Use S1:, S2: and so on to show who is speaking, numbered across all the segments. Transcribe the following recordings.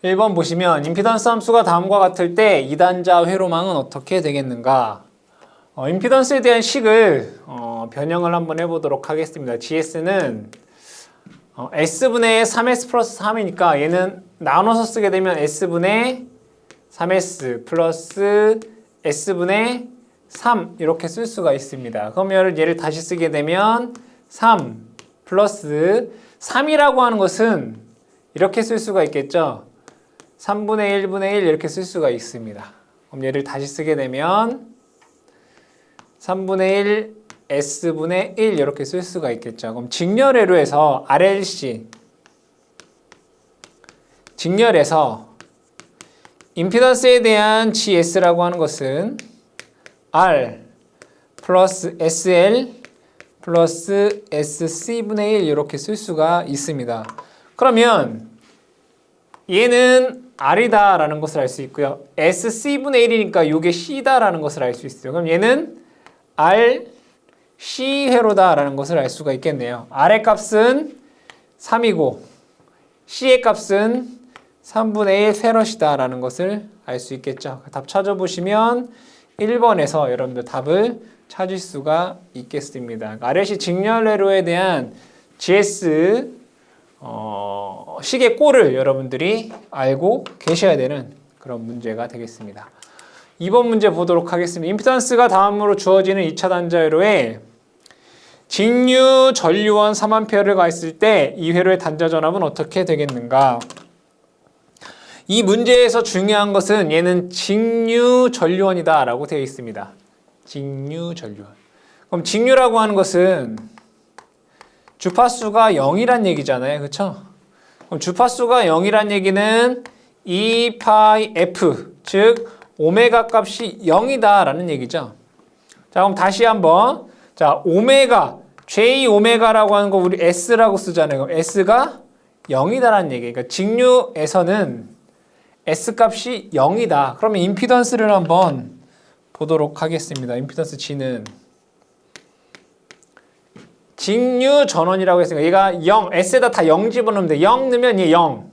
S1: 1번 보시면 임피던스 함수가 다음과 같을 때 이단자 회로망은 어떻게 되겠는가? 임피던스에 대한 식을 변형을 한번 해보도록 하겠습니다. GS는 S분의 3S 플러스 3이니까 얘는 나눠서 쓰게 되면 S분의 3S 플러스 S분의 3 이렇게 쓸 수가 있습니다. 그러면 얘를 다시 쓰게 되면 3 플러스 3이라고 하는 것은 이렇게 쓸 수가 있겠죠. 3분의 1분의 1 이렇게 쓸 수가 있습니다. 그럼 얘를 다시 쓰게 되면 3분의 1 S분의 1 이렇게 쓸 수가 있겠죠. 그럼 직렬회로에서 RLC 직렬해서 임피던스에 대한 GS라고 하는 것은 R 플러스 SL 플러스 SC분의 1 이렇게 쓸 수가 있습니다. 그러면 얘는 R이다 라는 것을 알 수 있고요. SC분의 1이니까 이게 C다 라는 것을 알 수 있어요. 그럼 얘는 R C회로다 라는 것을 알 수가 있겠네요. R의 값은 3이고 C의 값은 3분의 1 세럿이다 라는 것을 알 수 있겠죠. 답 찾아보시면 1번에서 여러분들 답을 찾을 수가 있겠습니다. RLC 직렬회로에 대한 GS 식의 꼴을 여러분들이 알고 계셔야 되는 그런 문제가 되겠습니다. 2번 문제 보도록 하겠습니다. 임피던스가 다음으로 주어지는 2차 단자회로에 직류 전류원 3A를 가했을 때 이 회로의 단자 전압은 어떻게 되겠는가? 이 문제에서 중요한 것은 얘는 직류 전류원이다 라고 되어 있습니다. 직류 전류원. 그럼 직류라고 하는 것은 주파수가 0이란 얘기잖아요. 그렇죠? 그럼 주파수가 0이란 얘기는 2πf 즉 오메가 값이 0이다 라는 얘기죠. 자, 그럼 다시 한번 자, 오메가 J 오메가라고 하는 거 우리 S라고 쓰잖아요. 그럼 S가 0이다 라는 얘기예요. 그러니까 직류에서는 S 값이 0이다. 그러면 임피던스를 한번 보도록 하겠습니다. 임피던스 G는 직류 전원이라고 했으니까 얘가 0, S에다 다 0 집어넣으면 돼. 0 넣으면 얘 0.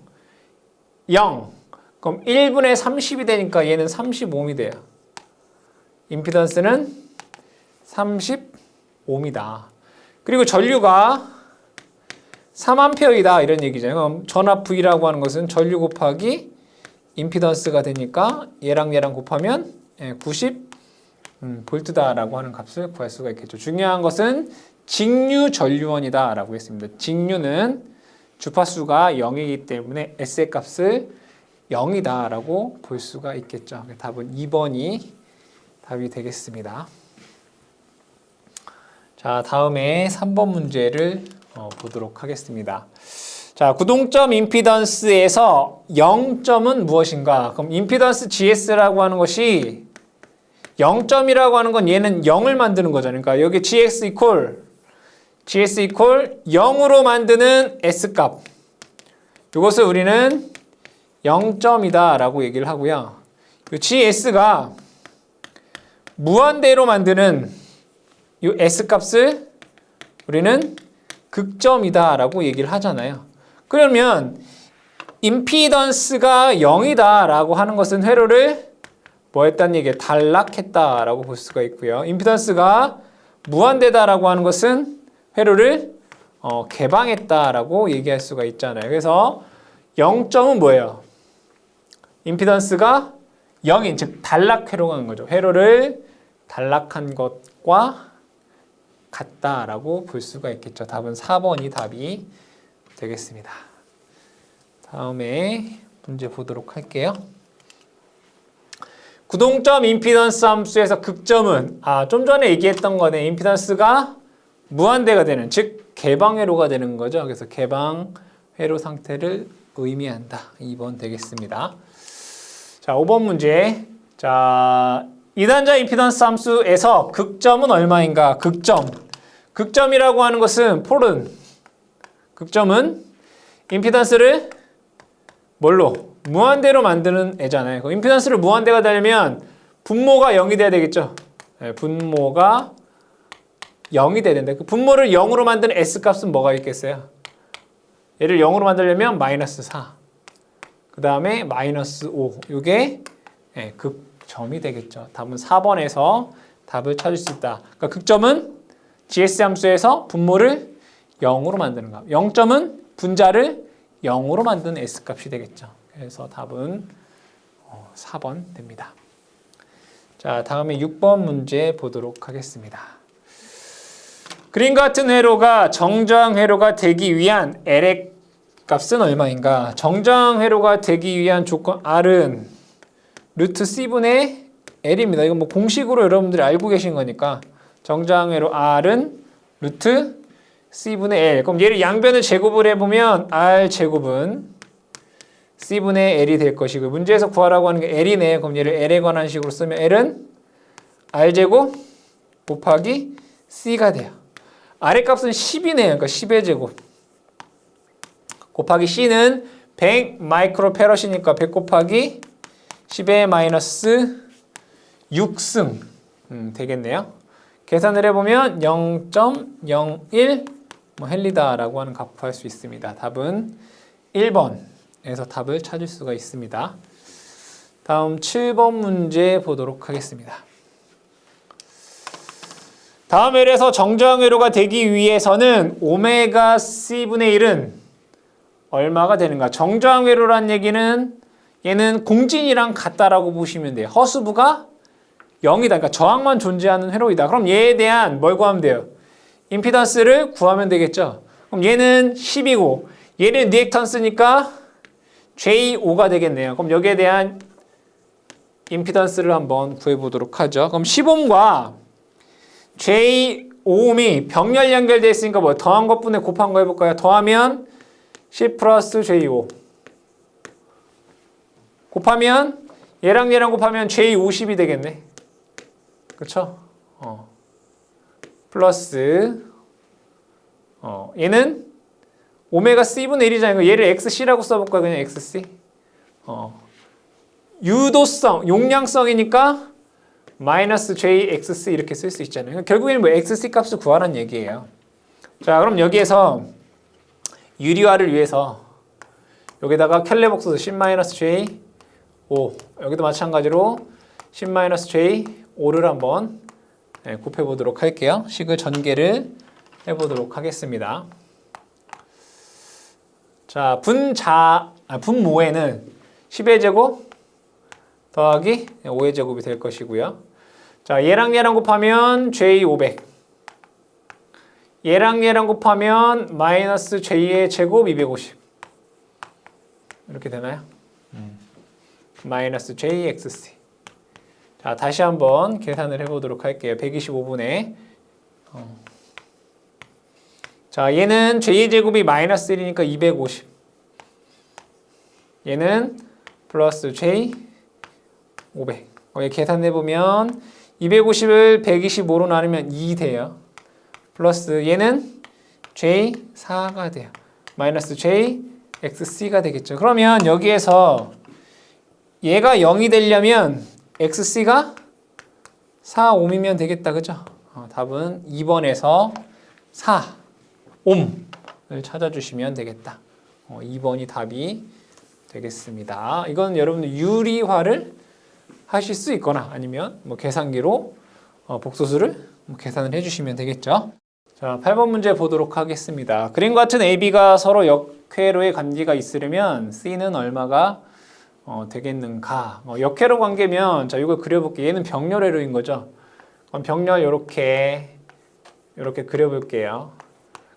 S1: 0. 그럼 1분의 30이 되니까 얘는 35옴이 돼요. 임피던스는 30옴이다. 그리고 전류가 3A이다 이런 얘기잖아요. 그럼 전압 V라고 하는 것은 전류 곱하기 임피던스가 되니까 얘랑 얘랑 곱하면 90 볼트다라고 하는 값을 구할 수가 있겠죠. 중요한 것은 직류 전류원이다 라고 했습니다. 직류는 주파수가 0이기 때문에 S의 값을 0이다 라고 볼 수가 있겠죠. 답은 2번이 답이 되겠습니다. 자, 다음에 3번 문제를 보도록 하겠습니다. 자, 구동점 임피던스에서 0점은 무엇인가? 그럼 임피던스 GS라고 하는 것이 0점이라고 하는 건 얘는 0을 만드는 거잖아요. 그러니까 여기 GS 이퀄 0으로 만드는 S값. 이것을 우리는 0점이다 라고 얘기를 하고요. 이 GS가 무한대로 만드는 이 S값을 우리는 극점이다 라고 얘기를 하잖아요. 그러면 임피던스가 0이다 라고 하는 것은 회로를 뭐 했다는 얘기예요? 단락했다 라고 볼 수가 있고요. 임피던스가 무한대다 라고 하는 것은 회로를 개방했다 라고 얘기할 수가 있잖아요. 그래서 0점은 뭐예요? 임피던스가 0인 즉 단락 회로가 한 거죠. 회로를 단락한 것과 같다 라고 볼 수가 있겠죠. 답은 4번이 답이 되겠습니다. 다음에 문제 보도록 할게요. 구동점 임피던스 함수에서 극점은 좀 전에 얘기했던 거네. 임피던스가 무한대가 되는 즉 개방회로가 되는 거죠. 그래서 개방회로 상태를 의미한다. 2번 되겠습니다. 자, 5번 문제. 자, 이단자 임피던스 함수에서 극점은 얼마인가? 극점이라고 하는 것은 극점은 임피던스를 뭘로? 무한대로 만드는 애잖아요. 그 임피던스를 무한대가 되려면 분모가 0이 돼야 되겠죠. 네, 분모가 0이 돼야 된다. 그 분모를 0으로 만드는 S값은 뭐가 있겠어요? 얘를 0으로 만들려면 마이너스 4. 그 다음에 마이너스 5. 이게 극점이 되겠죠. 답은 4번에서 답을 찾을 수 있다. 그러니까 극점은 GS 함수에서 분모를 0으로 만드는 값. 0점은 분자를 0으로 만드는 S값이 되겠죠. 그래서 답은 4번 됩니다. 자, 다음에 6번 문제 보도록 하겠습니다. 그림과 같은 회로가 정저항 회로가 되기 위한 L의 값은 얼마인가? 정저항 회로가 되기 위한 조건 R은 루트 C분의 L입니다. 이건 뭐 공식으로 여러분들이 알고 계신 거니까 정저항 회로 R은 루트 C분의 L. 그럼 얘를 양변을 제곱을 해보면 R 제곱은 C분의 L이 될 것이고 문제에서 구하라고 하는 게 L이네. 그럼 얘를 L에 관한 식으로 쓰면 L은 R 제곱 곱하기 C가 돼요. R의 값은 10이네요. 그러니까 10의 제곱 곱하기 C는 100 마이크로페럿이니까 100 곱하기 10의 마이너스 6승 되겠네요. 계산을 해보면 0.01 헬리다라고 하는 값 구할 수 있습니다. 답은 1번에서 답을 찾을 수가 있습니다. 다음 7번 문제 보도록 하겠습니다. 다음 회로에서 정저항 회로가 되기 위해서는 오메가 C분의 1은 얼마가 되는가? 정저항 회로란 얘기는 얘는 공진이랑 같다라고 보시면 돼요. 허수부가 0이다. 그러니까 저항만 존재하는 회로이다. 그럼 얘에 대한 뭘 구하면 돼요? 임피던스를 구하면 되겠죠. 그럼 얘는 10이고 얘는 리액턴스니까 J5가 되겠네요. 그럼 여기에 대한 임피던스를 한번 구해보도록 하죠. 그럼 10옴과 J5옴이 병렬 연결되어 있으니까 뭐 더한 것분에 곱한 거 해볼까요? 더하면 10 플러스 J5 곱하면 얘랑 곱하면 J50이 되겠네. 그쵸? 플러스 얘는 오메가 C분의 1이잖아요. 얘를 XC라고 써볼까요? 그냥 XC. 유도성, 용량성이니까 마이너스 JXC 이렇게 쓸 수 있잖아요. 결국에는 뭐 XC 값을 구하라는 얘기예요. 자, 그럼 여기에서 유리화를 위해서 여기다가 켈레복수 10-J5 여기도 마찬가지로 10-J5를 한번 곱해보도록 할게요. 식을 전개를 해보도록 하겠습니다. 자, 분모에는 10의 제곱 더하기 5의 제곱이 될 것이고요. 자, 얘랑 곱하면 J500 얘랑 곱하면 마이너스 J의 제곱 250 이렇게 되나요? 마이너스 JXC. 자, 다시 한번 계산을 해보도록 할게요. 125분의 자, 얘는 J의 제곱이 마이너스 1이니까 250 얘는 플러스 J 500 거기 계산해보면 250을 125로 나누면 2 돼요. 플러스 얘는 J4가 돼요. 마이너스 JXC가 되겠죠. 그러면 여기에서 얘가 0이 되려면 XC가 4, 5이면 되겠다. 그죠? 답은 2번에서 4, 5를 찾아주시면 되겠다. 2번이 답이 되겠습니다. 이건 여러분들 유리화를 하실 수 있거나 아니면 뭐 계산기로 복소수를 계산을 해주시면 되겠죠. 자, 8번 문제 보도록 하겠습니다. 그림과 같은 AB가 서로 역회로의 관계가 있으려면 C는 얼마가 되겠는가? 역회로 관계면 자, 이걸 그려볼게요. 얘는 병렬회로인 거죠. 그럼 병렬 이렇게 그려볼게요.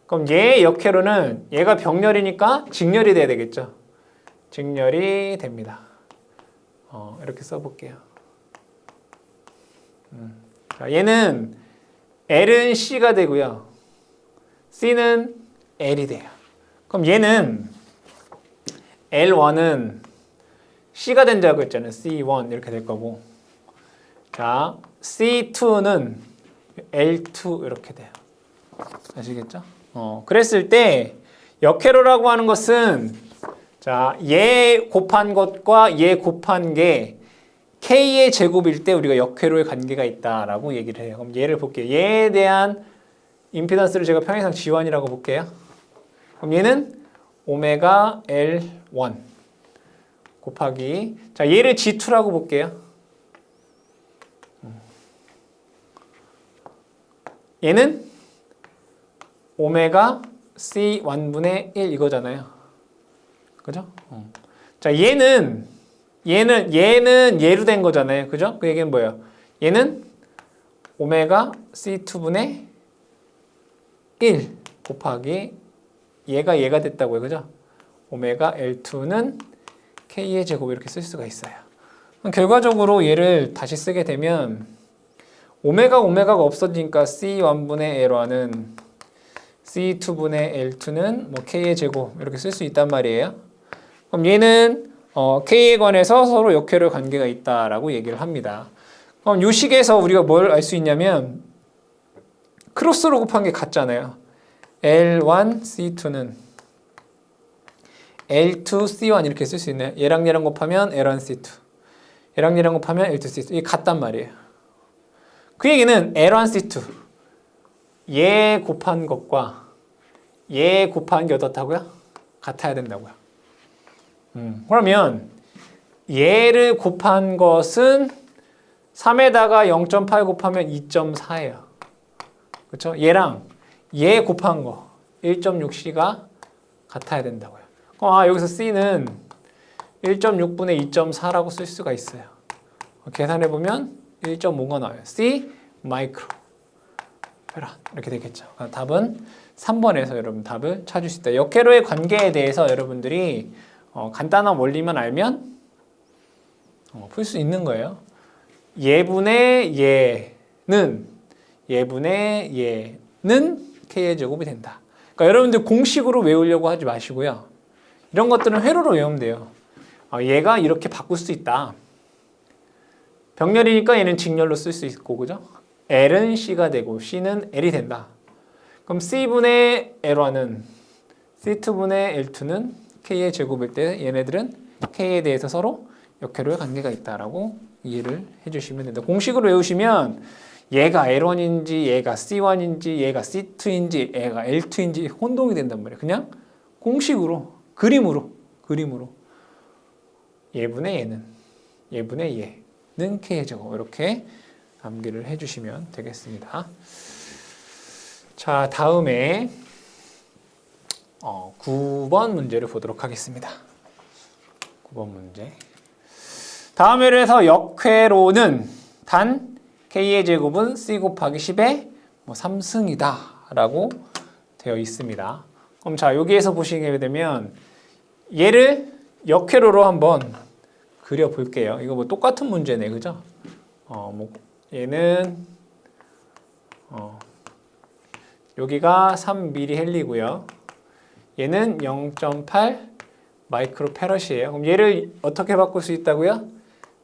S1: 그럼 얘의 역회로는 얘가 병렬이니까 직렬이 돼야 되겠죠. 직렬이 됩니다. 이렇게 써볼게요. 자, 얘는 L은 C가 되고요. C는 L이 돼요. 그럼 얘는 L1은 C가 된다고 했잖아요. C1 이렇게 될 거고. 자, C2는 L2 이렇게 돼요. 아시겠죠? 그랬을 때 역회로라고 하는 것은 자, 얘 곱한 것과 얘 곱한 게 K의 제곱일 때 우리가 역회로의 관계가 있다라고 얘기를 해요. 그럼 얘를 볼게요. 얘에 대한 임피던스를 제가 평행상 G1이라고 볼게요. 그럼 얘는 오메가 L1 곱하기 자 얘를 G2라고 볼게요. 얘는 오메가 C1분의 1 이거잖아요. 그죠? 자 얘는 얘로 된 거잖아요. 그죠? 그 얘기는 뭐예요? 얘는 오메가 C2분의 1 곱하기 얘가 됐다고요. 그죠? 오메가 L2는 K의 제곱 이렇게 쓸 수가 있어요. 그럼 결과적으로 얘를 다시 쓰게 되면 오메가가 없어지니까 C1분의 L1은 C2분의 L2는 뭐 K의 제곱 이렇게 쓸 수 있단 말이에요. 그럼 얘는 K에 관해서 서로 역회로 관계가 있다라고 얘기를 합니다. 그럼 이 식에서 우리가 뭘 알 수 있냐면 크로스로 곱한 게 같잖아요. L1, C2는 L2, C1 이렇게 쓸 수 있네요. 얘랑 얘랑 곱하면 L1, C2 얘랑 얘랑 곱하면 L2, C2 이게 같단 말이에요. 그 얘기는 L1, C2 얘 곱한 것과 얘 곱한 게 어떻다고요? 같아야 된다고요. 그러면 얘를 곱한 것은 3에다가 0.8 곱하면 2.4예요. 그렇죠? 얘랑 얘 곱한 거 1.6C가 같아야 된다고요. 그럼 여기서 C는 1.6분의 2.4라고 쓸 수가 있어요. 계산해보면 1.5가 나와요. C 마이크로 페란 이렇게 되겠죠. 답은 3번에서 여러분 답을 찾을 수 있다. 역회로의 관계에 대해서 여러분들이 간단한 원리만 알면 풀 수 있는 거예요. 예분의 예는 K의 제곱이 된다. 그러니까 여러분들 공식으로 외우려고 하지 마시고요. 이런 것들은 회로로 외우면 돼요. 얘가 이렇게 바꿀 수 있다. 병렬이니까 얘는 직렬로 쓸 수 있고, 그죠? L은 C가 되고 C는 L이 된다. 그럼 C분의 L1은 C2분의 L2는 K의 제곱일 때 얘네들은 K에 대해서 서로 역회로의 관계가 있다라고 이해를 해주시면 된다. 공식으로 외우시면 얘가 L1인지 얘가 C1인지 얘가 C2인지 얘가 L2인지 혼동이 된단 말이에요. 그냥 공식으로 그림으로 얘분의 얘는 K의 제곱 이렇게 암기를 해주시면 되겠습니다. 자, 다음에 9번 문제를 보도록 하겠습니다. 9번 문제. 다음 회로에서 역회로는 단 K의 제곱은 C 곱하기 10의 3승이다 라고 되어 있습니다. 그럼 자, 여기에서 보시게 되면 얘를 역회로로 한번 그려볼게요. 이거 뭐 똑같은 문제네, 그죠? 얘는 여기가 3mH/S이고요. 얘는 0.8 마이크로페럿이에요. 그럼 얘를 어떻게 바꿀 수 있다고요?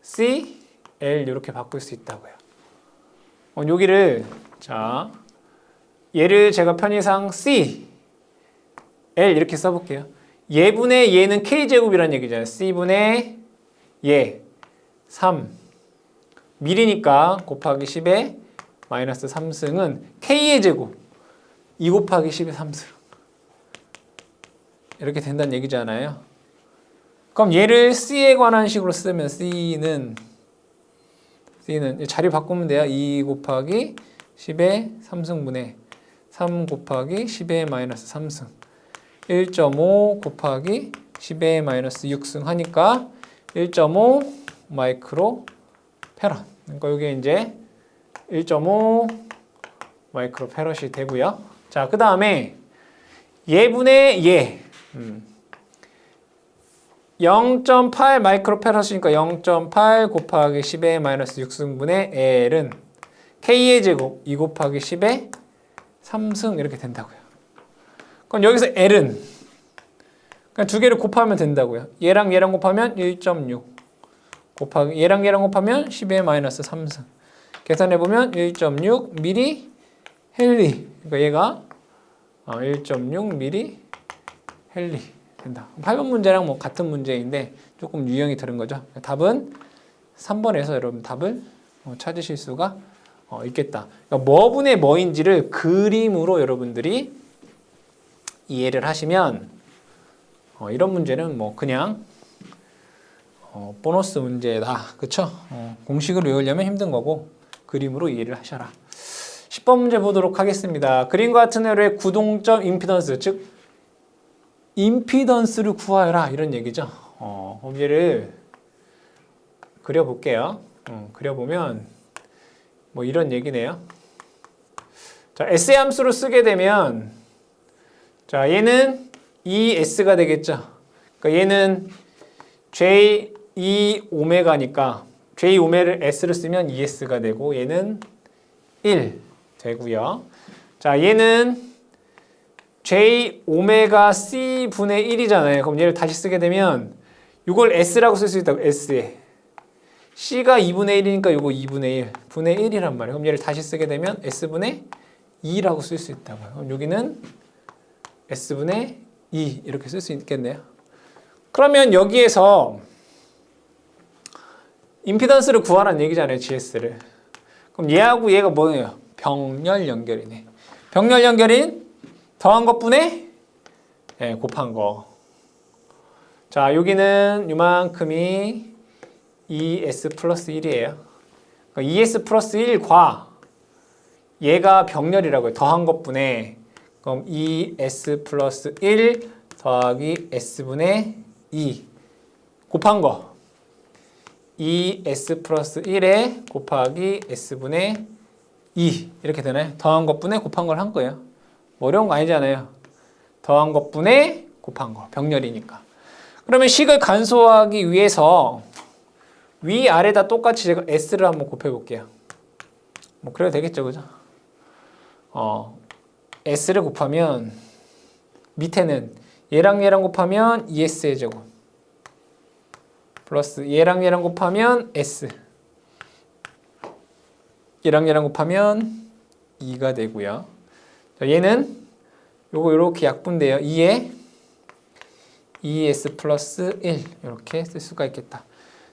S1: C, L 이렇게 바꿀 수 있다고요. 여기를 자 얘를 제가 편의상 C, L 이렇게 써볼게요. 얘분의 얘는 K제곱이라는 얘기잖아요. C분의 얘 3 밀이니까 곱하기 10의 마이너스 3승은 K의 제곱 2 곱하기 10의 3승 이렇게 된다는 얘기잖아요. 그럼 얘를 C에 관한 식으로 쓰면 C는 자리 바꾸면 돼요. 2 곱하기 10의 3승분의 3 곱하기 10의 마이너스 3승 1.5 곱하기 10의 마이너스 6승 하니까 1.5 마이크로 페럿. 그러니까 이게 이제 1.5 마이크로 페럿이 되고요. 자, 그 다음에 얘분의 얘 0.8 마이크로 페럿이니까 0.8 곱하기 10의 마이너스 6승분의 L은 K의 제곱 2 곱하기 10의 3승 이렇게 된다고요. 그럼 여기서 L은 그냥 두 개를 곱하면 된다고요. 얘랑 얘랑 곱하면 1.6 곱하기 얘랑 얘랑 곱하면 10의 마이너스 3승 계산해보면 1.6 mH/S 그러니까 얘가 1.6 mH/S 된다. 8번 문제랑 뭐 같은 문제인데 조금 유형이 다른 거죠. 답은 3번에서 여러분 답을 찾으실 수가 있겠다. 그러니까 뭐분의 뭐인지를 그림으로 여러분들이 이해를 하시면 이런 문제는 뭐 그냥 보너스 문제다. 그쵸? 공식을 외우려면 힘든 거고 그림으로 이해를 하셔라. 10번 문제 보도록 하겠습니다. 그림과 같은 회로의 구동점 임피던스, 즉 임피던스를 구하여라 이런 얘기죠. 얘를 그려볼게요. 그려보면 뭐 이런 얘기네요. 자, S의 함수로 쓰게 되면 자, 얘는 ES가 되겠죠. 그러니까 얘는 J2 오메가니까 J 오메를 S를 쓰면 ES가 되고 얘는 1 되고요. 자, 얘는 J 오메가 C 분의 1이잖아요. 그럼 얘를 다시 쓰게 되면 이걸 S라고 쓸 수 있다고. S에 C가 2분의 1이니까 이거 2분의 1 분의 1이란 말이에요. 그럼 얘를 다시 쓰게 되면 S분의 2라고 쓸 수 있다고요. 그럼 여기는 S분의 2 이렇게 쓸 수 있겠네요. 그러면 여기에서 임피던스를 구하라는 얘기잖아요. GS를. 그럼 얘하고 얘가 뭐예요? 병렬 연결이네. 병렬 연결인 더한 것분의 곱한 거. 자, 여기는 요만큼이 ES 플러스 1이에요. 그러니까 ES 플러스 1과 얘가 병렬이라고요. 더한 것분의 그럼 ES 플러스 1 더하기 S분의 2 곱한 거 ES 플러스 1에 곱하기 S분의 2 이렇게 되나요? 더한 것분의 곱한 걸 한 거예요. 어려운 거 아니잖아요. 더한 것분의 곱한 거 병렬이니까. 그러면 식을 간소화하기 위해서 위아래다 똑같이 제가 S를 한번 곱해볼게요. 뭐 그래도 되겠죠, 그죠? S를 곱하면 밑에는 얘랑 얘랑 곱하면 ES의 제곱 플러스 얘랑 얘랑 곱하면 S 얘랑 얘랑 곱하면 2가 되고요. 자, 얘는 요거 이렇게 약분돼요. 2에 ES 플러스 1 이렇게 쓸 수가 있겠다.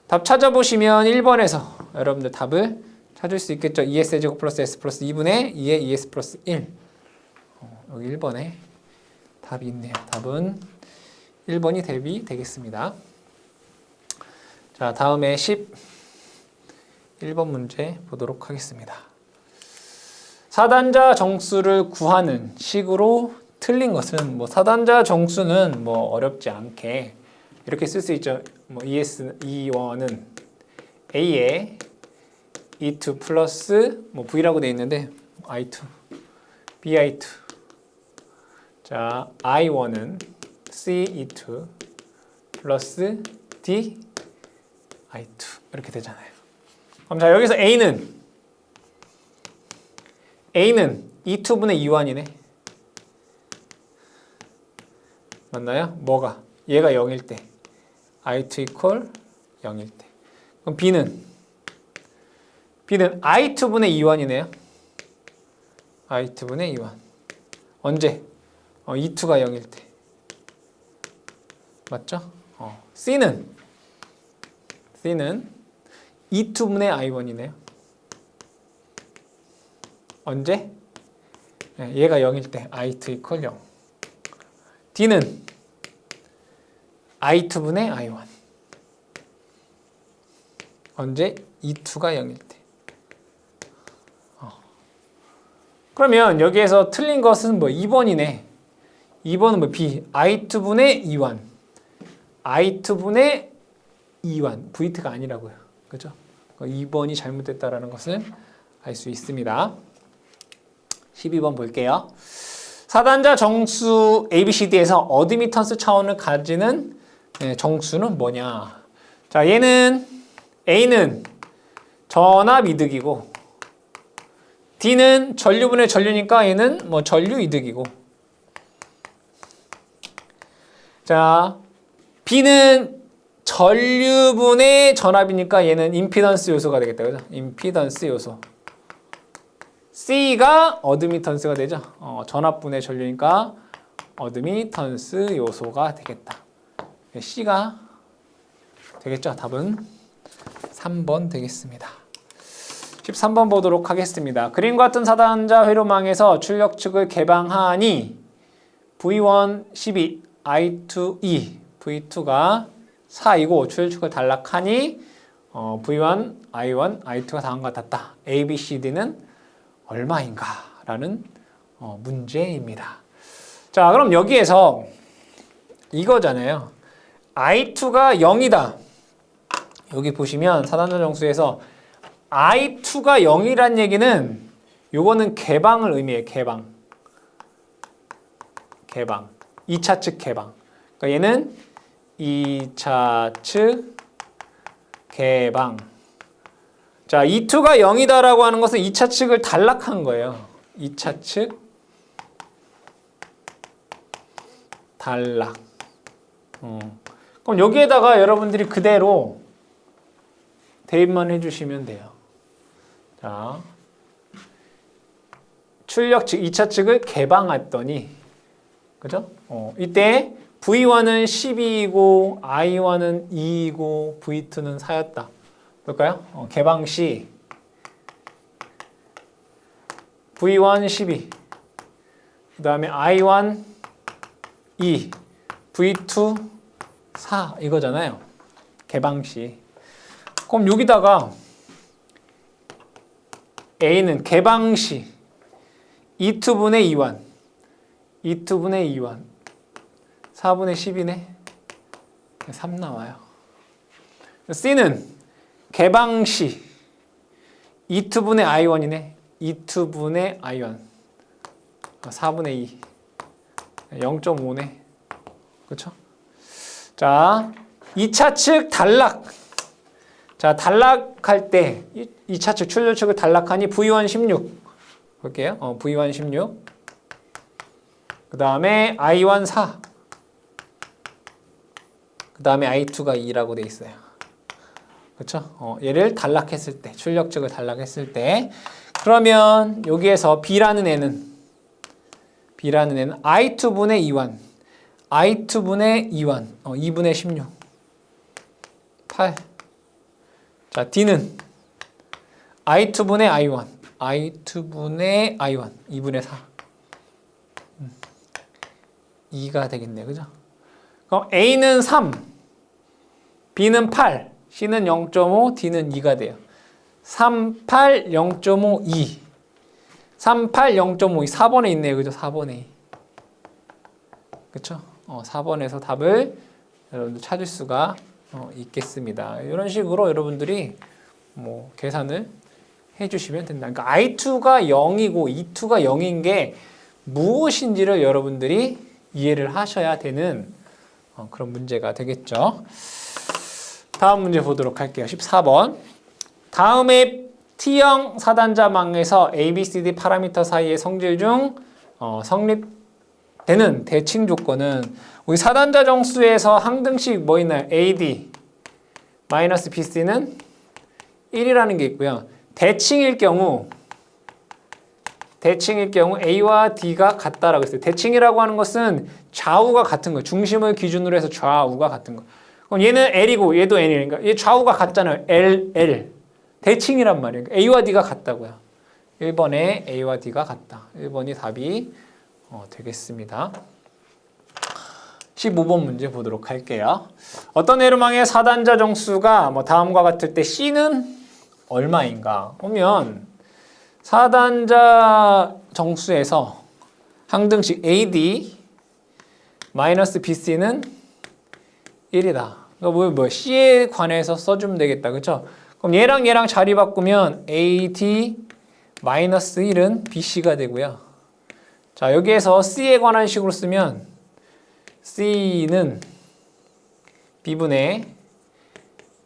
S1: 답 찾아보시면 1번에서 여러분들 답을 찾을 수 있겠죠. ES의 제곱 플러스 S 플러스 2분의 2의 ES 플러스 1 여기 1번에 답이 있네요. 답은 1번이 답이 되겠습니다. 자, 다음에 11번 문제 보도록 하겠습니다. 사단자 정수를 구하는 식으로 틀린 것은 뭐 사단자 정수는 뭐 어렵지 않게 이렇게 쓸 수 있죠. 뭐 E1은 A에 E2 플러스 뭐 V라고 되어 있는데 I2, BI2. 자, I1은 CE2 플러스 D I2 이렇게 되잖아요. 그럼 자, 여기서 A는 E2분의 E1이네. 맞나요? 뭐가? 얘가 0일 때 I2 equal 0일 때. 그럼 B는 I2분의 E1이네요. I2분의 E1. 언제? E2가 0일 때. 맞죠? C는 E2분의 I1이네요. 언제? 얘가 0일 때 I2 equal 0. D는 I2분의 I1. 언제? E2가 0일 때. 그러면 여기에서 틀린 것은 뭐 2번이네. 2번은 뭐 B. I2분의 E1. I2분의 E1. V트가 아니라고요. 그죠? 2번이 잘못됐다라는 것을 알 수 있습니다. 12번 볼게요. 사단자 정수 ABCD에서 어드미턴스 차원을 가지는 정수는 뭐냐? 자, 얘는 A는 전압 이득이고 D는 전류분의 전류니까 얘는 뭐 전류 이득이고 자, B는 전류분의 전압이니까 얘는 임피던스 요소가 되겠다. 그죠? 임피던스 요소. C가 어드미턴스가 되죠. 전압분의 전류니까 어드미턴스 요소가 되겠다. C가 되겠죠. 답은 3번 되겠습니다. 13번 보도록 하겠습니다. 그림과 같은 사단자 회로망에서 출력축을 개방하니 V1 12, I2 2, V2가 4이고 출혈축을 단락하니 V1, I1, I2가 다음과 같다. A, B, C, D는 얼마인가? 라는 문제입니다. 자, 그럼 여기에서 이거잖아요. I2가 0이다. 여기 보시면 사단자 정수에서 I2가 0이란 얘기는 요거는 개방을 의미해요. 개방. 2차 측 개방. 그러니까 얘는 2차 측 개방. 자, E2가 0이다라고 하는 것은 2차 측을 단락한 거예요. 2차 측 단락. 그럼 여기에다가 여러분들이 그대로 대입만 해주시면 돼요. 자, 출력 측 2차 측을 개방했더니, 그죠? 이때 V1은 12이고 I1은 2이고 V2는 4였다. 볼까요? 개방 시 V1 12, 그 다음에 I1 2, V2 4 이거잖아요. 개방 시. 그럼 여기다가 A는 개방 시 2투분의 2완, 2투분의 2완, 4분의 10이네. 3 나와요. C는 개방 시 2투분의 I1이네. 2투분의 I1, 4분의 2, 0.5네. 그렇죠? 자, 2차 측 단락. 자, 단락할 때 2차 측 출혈축을 단락하니 V1 16 볼게요. V1 16, 그 다음에 I1 4, 그 다음에 I2가 2라고 돼 있어요. 그렇죠? 얘를 단락했을 때, 출력축을 단락했을 때, 그러면 여기에서 B라는 애는 I2분의 2완, I2분의 2완, 2분의 16, 8. 자, D는 I2분의 I1, I2분의 I1, 2분의 4. 2가 되겠네요. 그죠? 그럼 A는 3, B는 8, C는 0.5, D는 2가 돼요. 3, 8, 0.5, 2. 3, 8, 0.5, 2. 4번에 있네요. 그죠? 4번에. 그쵸? 4번에서 답을 여러분들 찾을 수가 있겠습니다. 이런 식으로 여러분들이 뭐 계산을 해주시면 된다. 그러니까 I2가 0이고 E2가 0인 게 무엇인지를 여러분들이 이해를 하셔야 되는 그런 문제가 되겠죠. 다음 문제 보도록 할게요. 14번. 다음에 T형 사단자망에서 ABCD 파라미터 사이의 성질 중 성립되는 대칭 조건은 우리 사단자 정수에서 항등식 뭐 있나요? AD 마이너스 BC는 1이라는 게 있고요. 대칭일 경우 A와 D가 같다라고 했어요. 대칭이라고 하는 것은 좌우가 같은 거예요. 중심을 기준으로 해서 좌우가 같은 거. 그럼 얘는 L이고 얘도 N이니까 얘 좌우가 같잖아요. L. 대칭이란 말이에요. A와 D가 같다고요. 1번에 A와 D가 같다. 1번이 답이 되겠습니다. 15번 문제 보도록 할게요. 어떤 내로망의 사단자 정수가 다음과 같을 때 C는 얼마인가? 보면 사단자 정수에서 항등식 AD 마이너스 BC는 1이다. 그러니까 뭐 C에 관해서 써주면 되겠다. 그렇죠? 그럼 얘랑 자리 바꾸면 AD 마이너스 1은 BC가 되고요. 자, 여기에서 C에 관한 식으로 쓰면 C는 B분의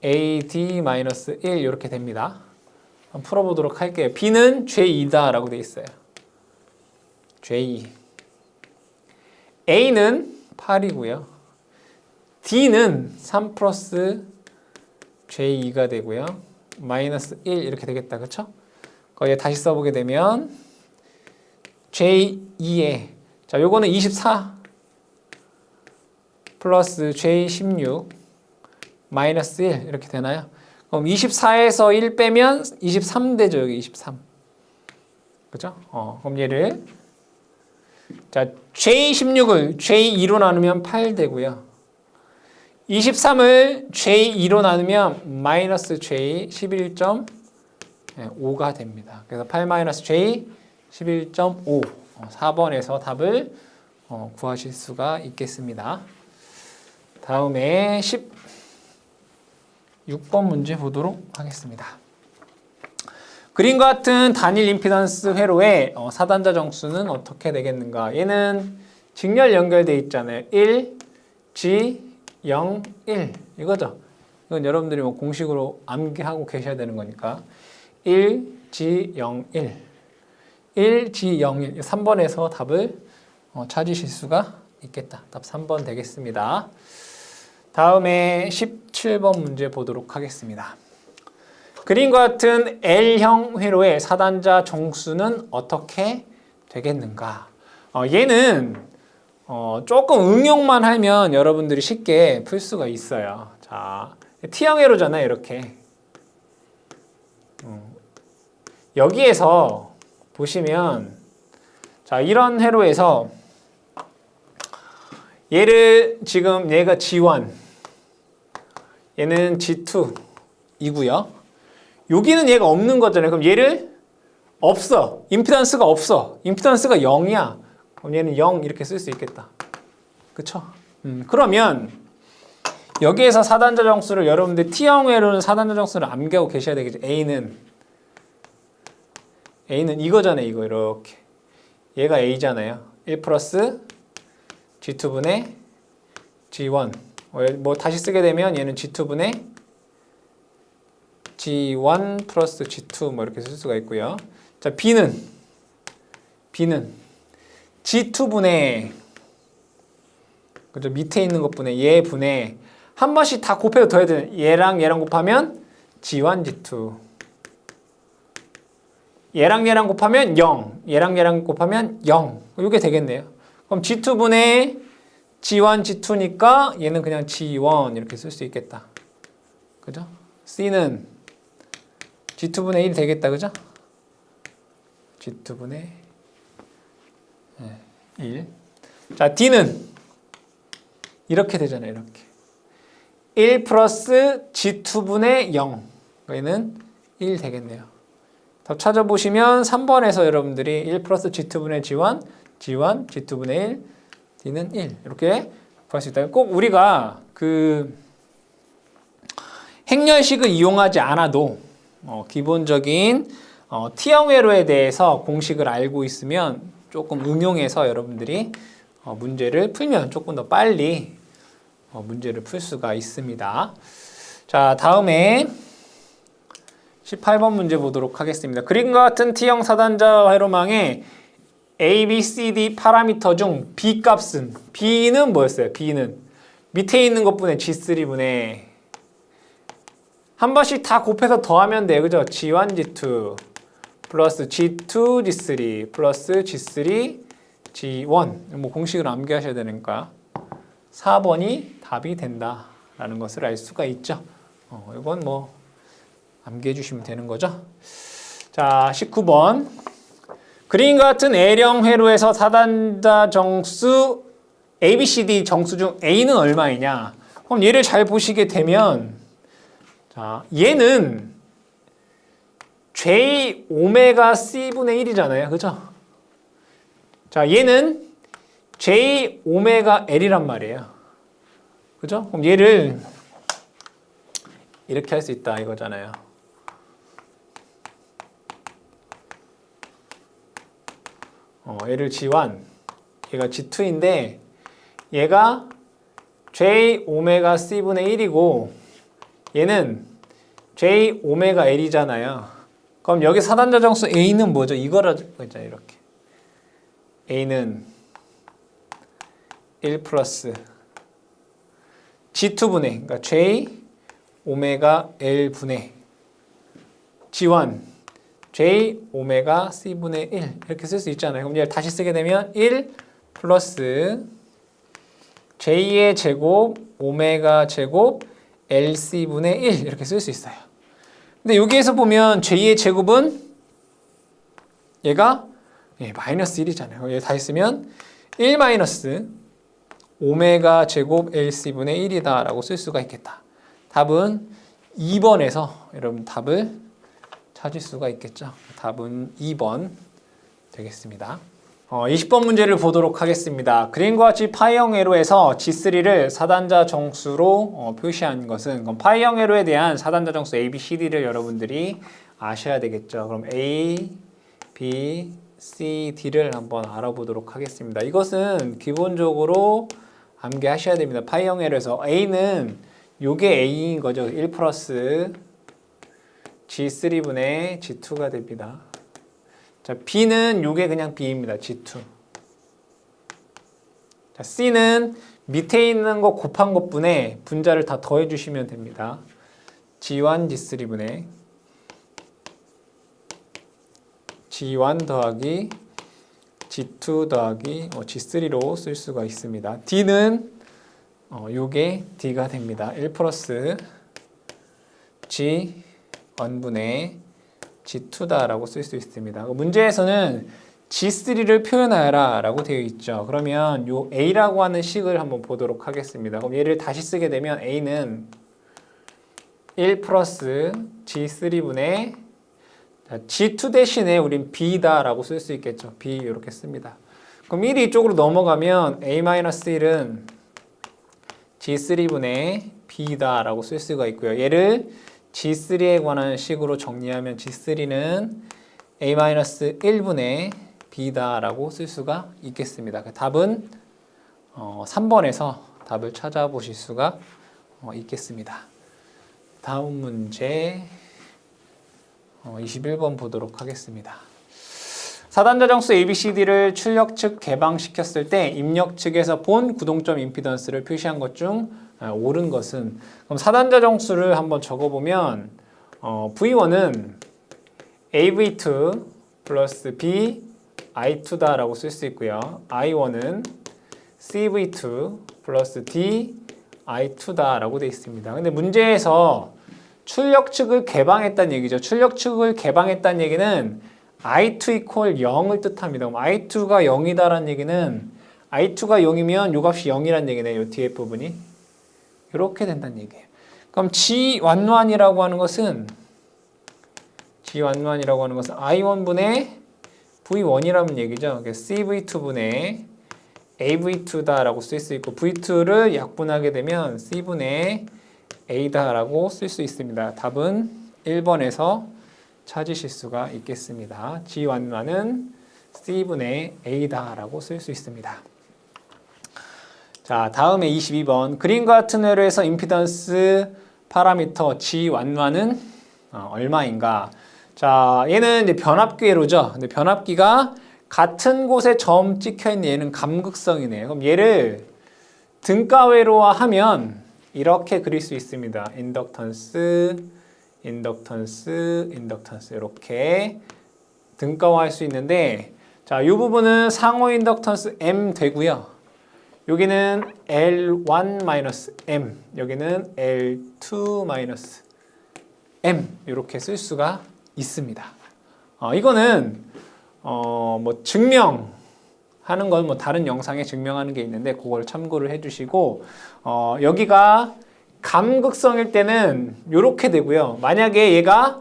S1: AD 마이너스 1 이렇게 됩니다. 한번 풀어보도록 할게요. B는 J2다 라고 되어 있어요. J2. A는 8이고요. D는 3 플러스 J2가 되고요. 마이너스 1 이렇게 되겠다. 그렇죠? 거기에 다시 써보게 되면 J2에 자, 요거는 24 플러스 J16 마이너스 1 이렇게 되나요? 그럼 24에서 1 빼면 23 되죠. 여기 23. 그죠? 그럼 얘를 자, J16을 J2로 나누면 8 되고요. 23을 J2로 나누면 마이너스 J 11.5가 됩니다. 그래서 8 마이너스 J 11.5 4번에서 답을 구하실 수가 있겠습니다. 다음에 16번 문제 보도록 하겠습니다. 그림과 같은 단일 임피던스 회로의 4단자 정수는 어떻게 되겠는가? 얘는 직렬 연결되어 있잖아요. 1, G, 0, 1 이거죠. 이건 여러분들이 뭐 공식으로 암기하고 계셔야 되는 거니까 1, G, 0, 1 1, G, 0, 1 3번에서 답을 찾으실 수가 있겠다. 답 3번 되겠습니다. 다음에 17번 문제 보도록 하겠습니다. 그림과 같은 L형 회로의 4단자 정수는 어떻게 되겠는가? 얘는 조금 응용만 하면 여러분들이 쉽게 풀 수가 있어요. 자, T형 회로잖아요, 이렇게. 여기에서 보시면, 자, 이런 회로에서 얘를 지금 얘가 G1, 얘는 G2이고요. 여기는 얘가 없는 거잖아요. 그럼 얘를 없어. 임피던스가 없어. 임피던스가 0이야. 그럼 얘는 0 이렇게 쓸 수 있겠다. 그쵸? 그러면 여기에서 4단자 정수를 여러분들 T형 회로는 4단자 정수를 암기하고 계셔야 되겠죠. A는 이거잖아요. 이거 이렇게. 얘가 A잖아요. 1 플러스 G2분의 G1. 뭐 다시 쓰게 되면 얘는 G2분의 G1 플러스 G2 뭐 이렇게 쓸 수가 있고요. 자, B는 G2분의 그죠? 밑에 있는 것분의 얘 분의 한 번씩 다 곱해서 더해야 되는 얘랑 곱하면 G1, G2 얘랑 곱하면 0 얘랑 곱하면 0 이게 되겠네요. 그럼 G2분의 G1, G2니까 얘는 그냥 G1 이렇게 쓸 수 있겠다. 그죠? C는 G2분의 1 되겠다. 그죠? G2분의 1. 자, D는 이렇게 되잖아요. 이렇게. 1 플러스 G2분의 0. 얘는 1 되겠네요. 답 찾아보시면 3번에서 여러분들이 1 플러스 G2분의 G1, G2분의 1, D는 1. 이렇게 구할 수 있다. 꼭 우리가 그 행렬식을 이용하지 않아도 기본적인 T형 회로에 대해서 공식을 알고 있으면 조금 응용해서 여러분들이 문제를 풀면 조금 더 빨리 문제를 풀 수가 있습니다. 자, 다음에 18번 문제 보도록 하겠습니다. 그림과 같은 T형 4단자 회로망의 A, B, C, D 파라미터 중 B 값은 B는 뭐였어요? B는 밑에 있는 것분의 G3분의 한 번씩 다 곱해서 더하면 돼요. 그죠? G1, G2 플러스 G2, G3 플러스 G3, G1 뭐 공식을 암기하셔야 되니까 4번이 답이 된다라는 것을 알 수가 있죠. 이건 뭐 암기해 주시면 되는 거죠. 자, 19번 그림과 같은 L형 회로에서 4단자 정수 A, B, C, D 정수 중 A는 얼마이냐? 그럼 얘를 잘 보시게 되면 자, 얘는 J 오메가 C분의 1이잖아요. 그죠? 자, 얘는 J 오메가 L이란 말이에요. 그죠? 그럼 얘를 이렇게 할 수 있다 이거잖아요. 얘를 G1, 얘가 G2인데 얘가 J 오메가 C분의 1이고 얘는 J 오메가 L이잖아요. 그럼 여기 4단자 정수 A는 뭐죠? 이거라고 했잖아요. 이렇게. A는 1 플러스 G2분의 그러니까 J 오메가 L 분의 G1 J 오메가 C분의 1 이렇게 쓸 수 있잖아요. 그럼 얘를 다시 쓰게 되면 1 플러스 J의 제곱 오메가 제곱 LC분의 1 이렇게 쓸 수 있어요. 근데 여기에서 보면 J의 제곱은 얘가 마이너스 1이잖아요. 얘 다시 쓰면 1 마이너스 오메가 제곱 LC분의 1이다 라고 쓸 수가 있겠다. 답은 2번에서 여러분 답을 찾을 수가 있겠죠. 답은 2번 되겠습니다. 20번 문제를 보도록 하겠습니다. 그림과 같이 파이형 회로에서 G3를 4단자 정수로 표시한 것은, 그럼 파이형 회로에 대한 4단자 정수 A, B, C, D를 여러분들이 아셔야 되겠죠. 그럼 A, B, C, D를 한번 알아보도록 하겠습니다. 이것은 기본적으로 암기하셔야 됩니다. 파이형 회로에서 A는 요게 A인 거죠. 1 플러스 G3분의 G2가 됩니다. 자, B는 요게 그냥 B입니다. G2. 자, C는 밑에 있는 거 곱한 것분에 분자를 다 더해 주시면 됩니다. G1, G3분의 G1 더하기 G2 더하기 G3로 쓸 수가 있습니다. D는 요게 D가 됩니다. 1 플러스 G1분의 G2다라고 쓸 수 있습니다. 문제에서는 G3를 표현하여라 라고 되어 있죠. 그러면 요 A라고 하는 식을 한번 보도록 하겠습니다. 그럼 얘를 다시 쓰게 되면 A는 1 플러스 G3분의 G2 대신에 우린 B다 라고 쓸 수 있겠죠. B 이렇게 씁니다. 그럼 1이 이쪽으로 넘어가면 A-1은 G3분의 B다 라고 쓸 수가 있고요. 얘를 G3에 관한 식으로 정리하면 G3는 A-1분의 B다 라고 쓸 수가 있겠습니다. 답은 3번에서 답을 찾아보실 수가 있겠습니다. 다음 문제 21번 보도록 하겠습니다. 4단자 정수 ABCD를 출력 측 개방시켰을 때 입력 측에서 본 구동점 임피던스를 표시한 것 중 옳은 것은, 그럼 4단자 정수를 한번 적어보면 V1은 AV2 플러스 B I2다 라고 쓸 수 있고요. I1은 CV2 플러스 D I2다 라고 되어 있습니다. 근데 문제에서 출력 측을 개방했다는 얘기죠. 출력 측을 개방했다는 얘기는 I2 이퀄 0을 뜻합니다. 그럼 I2가 0이다라는 얘기는 I2가 0이면 요 값이 0이라는 얘기네요. 요 뒤에 부분이. 이렇게 된다는 얘기예요. 그럼 G11이라고 하는 것은 I1분의 V1이라는 얘기죠. CV2분의 AV2다라고 쓸 수 있고 V2를 약분하게 되면 C분의 A다라고 쓸 수 있습니다. 답은 1번에서 찾으실 수가 있겠습니다. G11은 C분의 A다라고 쓸 수 있습니다. 자, 다음에 22번. 그림과 같은 회로에서 임피던스 파라미터 G11은 얼마인가? 자, 얘는 이제 변압기 회로죠. 근데 변압기가 같은 곳에 점 찍혀 있는 얘는 감극성이네요. 그럼 얘를 등가 회로화하면 이렇게 그릴 수 있습니다. 인덕턴스 이렇게 등가화할 수 있는데, 자, 이 부분은 상호 인덕턴스 M 되고요. 여기는 L1-M, 여기는 L2-M 이렇게 쓸 수가 있습니다. 이거는 뭐 증명하는 건 뭐 다른 영상에 증명하는 게 있는데 그걸 참고를 해주시고, 여기가 감극성일 때는 이렇게 되고요. 만약에 얘가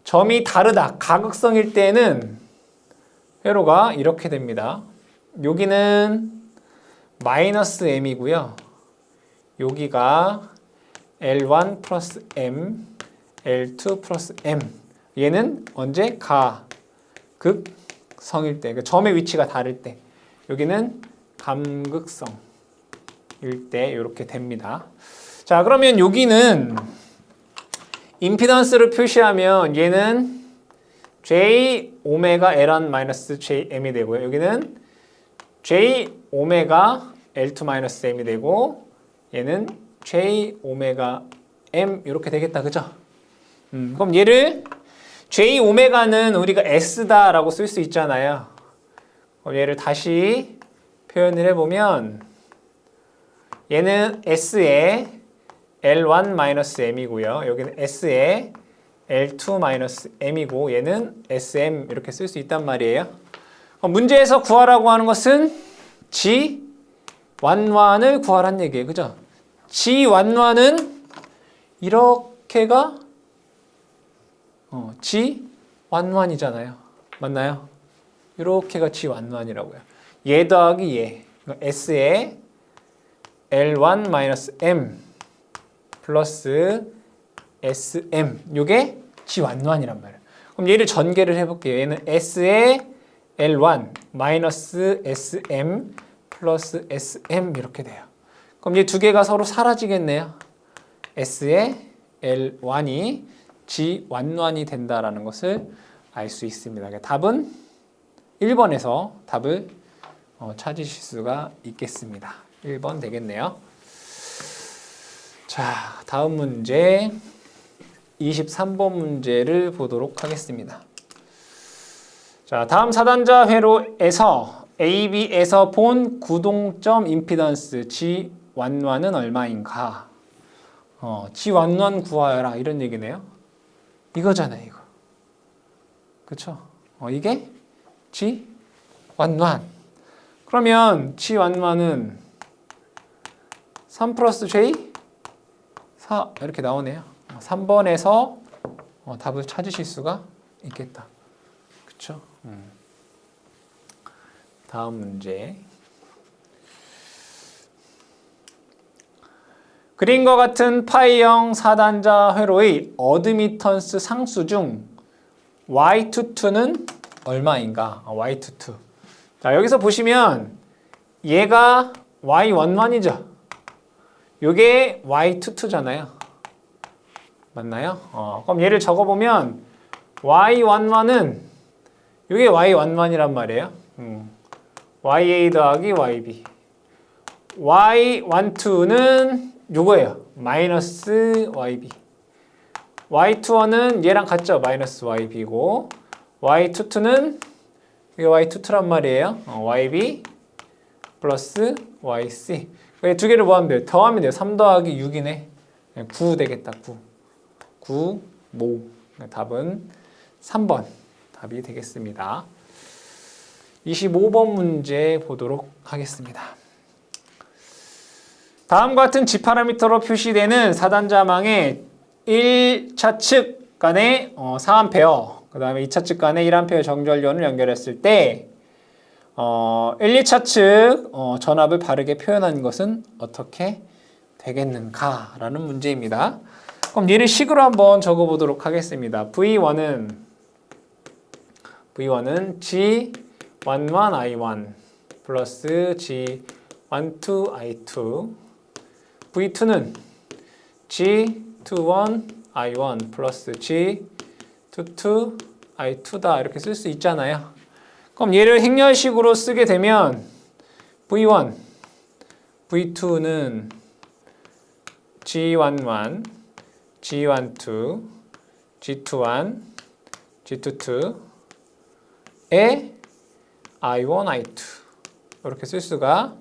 S1: 점이 다르다, 가극성일 때는 회로가 이렇게 됩니다. 여기는 마이너스 M이고요. 여기가 L1 플러스 M, L2 플러스 M. 얘는 언제? 가극성일 때, 그러니까 점의 위치가 다를 때. 여기는 감극성일 때 이렇게 됩니다. 자, 그러면 여기는 임피던스를 표시하면 얘는 J 오메가 L1-JM이 되고요. 여기는 J 오메가 L2-M이 되고, 얘는 J 오메가 M 이렇게 되겠다, 그죠? 그럼 얘를 J 오메가는 우리가 S다라고 쓸 수 있잖아요. 그럼 얘를 다시 표현을 해보면 얘는 S의 L1-M이고요. 여기는 S의 L2-M이고 얘는 SM 이렇게 쓸 수 있단 말이에요. 문제에서 구하라고 하는 것은 G G11을 구하란 얘기예요. 그죠? G11은 이렇게가 G11이잖아요. 맞나요? 이렇게가 G11이라고요. 얘 더하기 얘. S에 L1-M 플러스 SM. 요게 G11이란 말이에요. 그럼 얘를 전개를 해볼게요. 얘는 S에 L1 마이너스 SM 플러스 SM 이렇게 돼요. 그럼 얘 두 개가 서로 사라지겠네요. S에 L1이 G11이 된다라는 것을 알 수 있습니다. 답은 1번에서 답을 찾으실 수가 있겠습니다. 1번 되겠네요. 자, 다음 문제 23번 문제를 보도록 하겠습니다. 자, 다음 4단자 회로에서 AB에서 본 구동점 임피던스 G11은 얼마인가? G11 구하여라 이런 얘기네요. 이거잖아요, 이거. 그쵸? 이게 G11. 그러면 G11은 3 플러스 J 4 이렇게 나오네요. 3번에서 답을 찾으실 수가 있겠다. 그쵸? 다음 문제. 그림과 같은 파이형 4단자 회로의 어드미턴스 상수 중 Y22는 얼마인가? Y22. 자, 여기서 보시면 얘가 Y11이죠. 요게 Y22잖아요. 맞나요? 그럼 얘를 적어보면 Y11은 요게 Y11이란 말이에요. YA 더하기 YB. Y12는 요거예요. 마이너스 YB. Y21은 얘랑 같죠? 마이너스 YB고 Y22는 이게 Y22란 말이에요. YB 플러스 YC. 두 개를 뭐 하면 돼요? 더하면 돼요. 3 더하기 6이네. 9 되겠다. 9 모. 답은 3번 답이 되겠습니다. 25번 문제 보도록 하겠습니다. 다음과 같은 G 파라미터로 표시되는 4단자망의 1차 측 간의 4A, 그 다음에 2차 측 간의 1A 정전류원을 연결했을 때 1, 2차 측 전압을 바르게 표현한 것은 어떻게 되겠는가? 라는 문제입니다. 그럼 얘를 식으로 한번 적어보도록 하겠습니다. V1은 G11I1 플러스 G12I2 V2는 G21I1 플러스 G22I2다 이렇게 쓸 수 있잖아요. 그럼 얘를 행렬식으로 쓰게 되면 V1, V2는 G11, G12, G21, G22에 I1, I2 이렇게 쓸 수가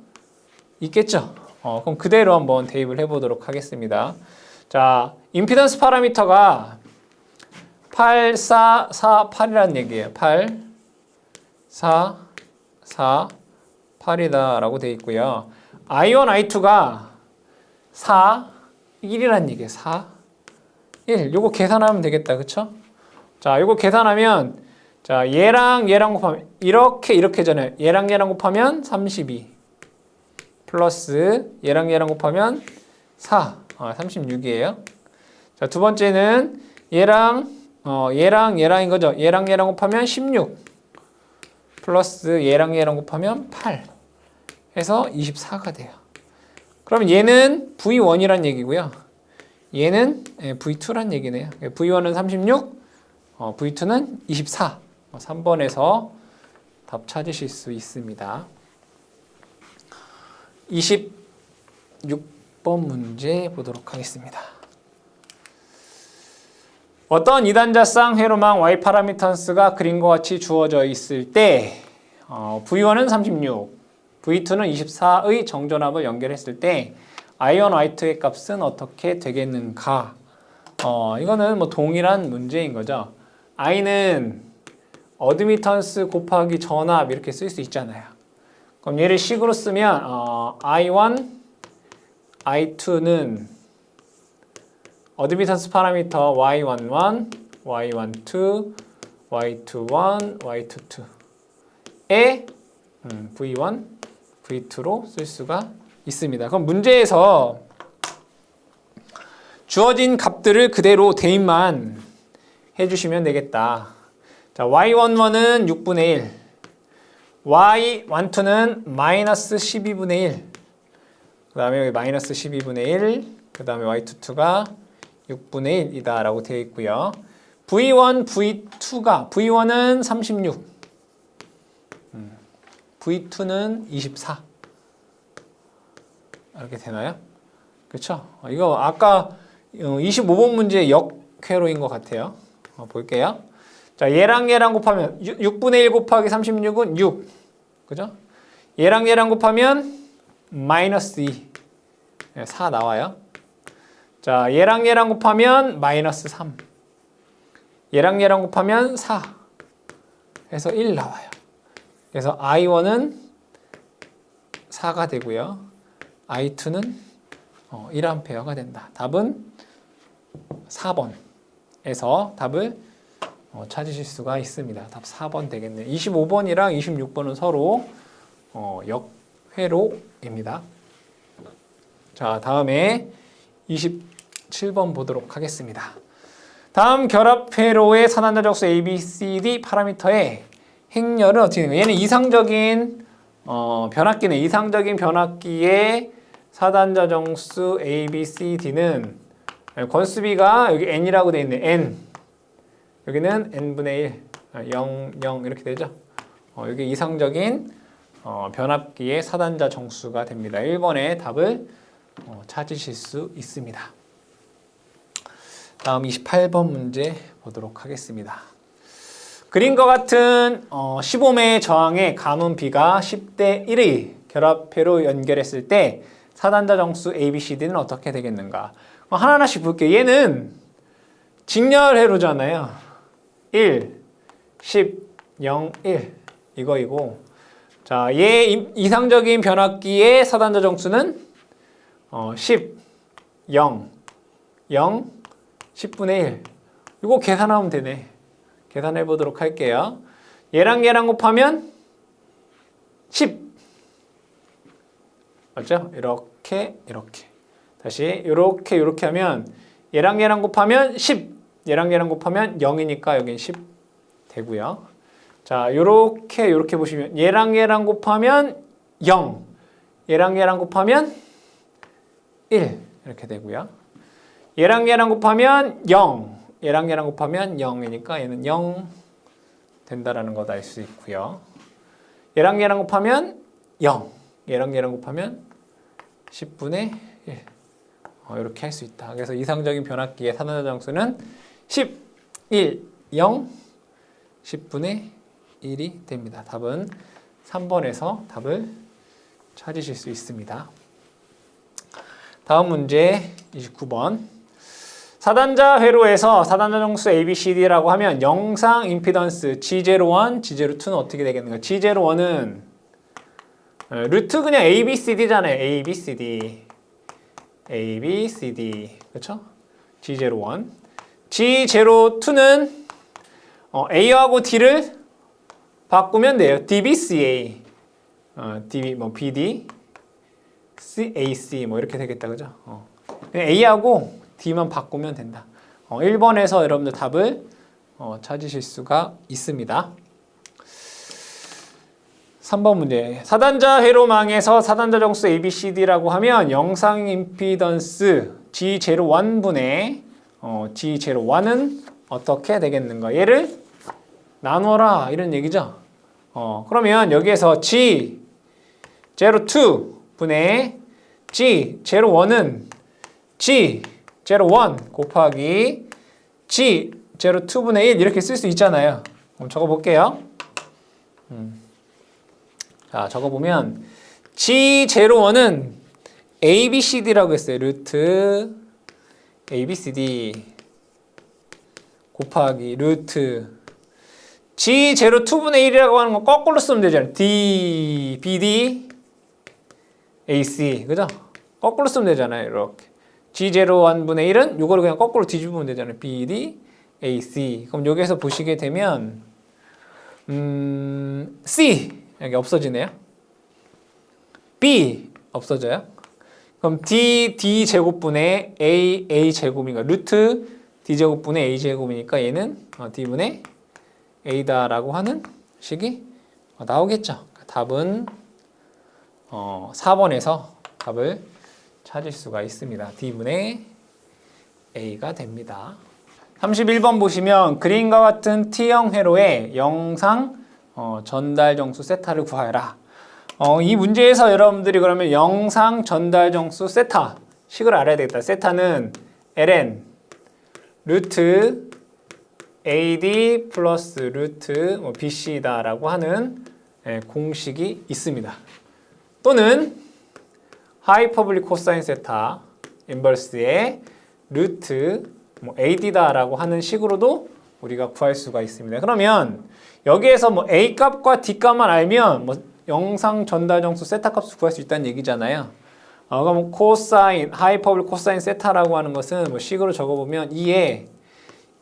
S1: 있겠죠. 그럼 그대로 한번 대입을 해보도록 하겠습니다. 자, 임피던스 파라미터가 8, 4, 4, 8이라는 얘기예요. 8, 4, 4, 8이다 라고 되어 있고요. I1, I2가 4, 1이라는 얘기예요. 4, 1. 요거 계산하면 되겠다. 그쵸? 자, 요거 계산하면 자, 얘랑 곱하면 이렇게잖아요. 얘랑 곱하면 32 플러스 얘랑 곱하면 4, 36이에요. 자, 두 번째는 얘랑인 거죠. 얘랑 곱하면 16 플러스 얘랑 곱하면 8 해서 24가 돼요. 그러면 얘는 V1이란 얘기고요. 얘는 V2란 얘기네요. V1은 36, V2는 24. 3번에서 답 찾으실 수 있습니다. 26번 문제 보도록 하겠습니다. 어떤 2단자쌍 회로망 Y 파라미터스가 그림과 같이 주어져 있을 때 V1은 36, V2는 24의 정전압을 연결했을 때 I1, I2의 값은 어떻게 되겠는가? 이거는 뭐 동일한 문제인 거죠. I는 어드미턴스 곱하기 전압 이렇게 쓸 수 있잖아요. 그럼 얘를 식으로 쓰면 I1, I2는 어드미턴스 파라미터 Y11, Y12, Y21, Y22에 V1, V2로 쓸 수가 있습니다. 그럼 문제에서 주어진 값들을 그대로 대입만 해주시면 되겠다. 자, Y11은 6분의 1, Y12는 마이너스 12분의 1, 그 다음에 여기 마이너스 12분의 1, 그 다음에 Y22가 6분의 1이다 라고 되어 있고요. V1, V2는 36, V2는 24 이렇게 되나요? 그렇죠? 이거 아까 25번 문제 역회로인 것 같아요. 볼게요. 자, 얘랑 곱하면 6분의 1 곱하기 36은 6. 그죠? 얘랑 곱하면 마이너스 2. 4 나와요. 자, 얘랑 곱하면 마이너스 3. 얘랑 곱하면 4. 해서 1 나와요. 그래서 I1은 4가 되고요. I2는 1A가 된다. 답은 4번에서 답을 찾으실 수가 있습니다. 답 4번 되겠네요. 25번이랑 26번은 서로 역회로입니다. 자, 다음에 27번 보도록 하겠습니다. 다음 결합회로의 산환자 적수 ABCD 파라미터의 행렬은 어떻게 되는가? 얘는 이상적인 변압기네. 이상적인 변압기의 사단자 정수 ABCD는 권수비가 여기 n이라고 되어 있네. n. 여기는 n분의 1, 0, 0 이렇게 되죠. 여기 이상적인 변압기의 사단자 정수가 됩니다. 1번의 답을 찾으실 수 있습니다. 다음 28번 문제 보도록 하겠습니다. 그림과 같은 15매 저항의 가문 B가 10대 1의 결합회로 연결했을 때 사단자 정수 ABCD는 어떻게 되겠는가? 하나하나씩 볼게요. 얘는 직렬회로잖아요. 1, 10, 0, 1 이거이고, 자, 얘 이상적인 변압기의 사단자 정수는 10, 0, 0, 10분의 1. 이거 계산하면 되네. 계산해 보도록 할게요. 얘랑 곱하면 10. 맞죠? 이렇게. 다시 이렇게 하면 얘랑 곱하면 10. 얘랑 곱하면 0이니까 여긴 10 되고요. 자, 요렇게 보시면 얘랑 곱하면 0. 얘랑 곱하면 1 이렇게 되고요. 얘랑 곱하면 0. 얘랑 곱하면 0이니까 얘는 0 된다라는 것 알 수 있고요. 얘랑 곱하면 0. 얘랑 곱하면 10분의 1. 이렇게 할 수 있다. 그래서 이상적인 변압기의 사단자 정수는 10, 1, 0, 10분의 1이 됩니다. 답은 3번에서 답을 찾으실 수 있습니다. 다음 문제 29번. 사단자 회로에서 사단자 정수 ABCD라고 하면 영상 임피던스 G01, G02는 어떻게 되겠는가? G01은 루트 그냥 ABCD잖아요. ABCD. 그렇죠? G01. G02는 A하고 D를 바꾸면 돼요. DBCA. BD, CAC 이렇게 되겠다. 그죠? 그냥 A하고 D만 바꾸면 된다. 1번에서 여러분들 답을 찾으실 수가 있습니다. 3번 문제. 사단자 회로망에서 사단자 정수 ABCD라고 하면 영상 임피던스 G01분의 G01은 어떻게 되겠는가? 얘를 나눠라 이런 얘기죠. 그러면 여기에서 G02분의 G01은 G01 곱하기 G02분의 1 이렇게 쓸 수 있잖아요. 그럼 적어볼게요. 자, 적어보면 G01은 ABCD라고 했어요. 루트 ABCD 곱하기 루트 G 제로 2분의 1이라고 하는 거 거꾸로 쓰면 되잖아요. D, BD, AC. 그죠? 거꾸로 쓰면 되잖아요. 이렇게. G 제로 1분의 1은 이거를 그냥 거꾸로 뒤집으면 되잖아요. BD, AC. 그럼 여기에서 보시게 되면 C 여기 없어지네요. B 없어져요. 그럼 D 제곱분의 A 제곱이니까 루트 D 제곱분의 A 제곱이니까 얘는 D분의 A다라고 하는 식이 나오겠죠. 답은 4번에서 답을 찾을 수가 있습니다. D분의 A가 됩니다. 31번 보시면 그림과 같은 T형 회로의 영상 전달 정수 세타를 구하여라. 이 문제에서 여러분들이 그러면 영상 전달 정수 세타 식을 알아야 되겠다. 세타는 ln 루트 AD 플러스 루트 BC다라고 하는 공식이 있습니다. 또는 하이퍼블릭 코사인 세타 인버스의 루트 AD다라고 하는 식으로도 우리가 구할 수가 있습니다. 그러면 여기에서 A 값과 D 값만 알면 영상 전달 정수 세타 값을 구할 수 있다는 얘기잖아요. 그럼 코사인, 하이퍼블릭 코사인 세타라고 하는 것은 식으로 적어보면 2에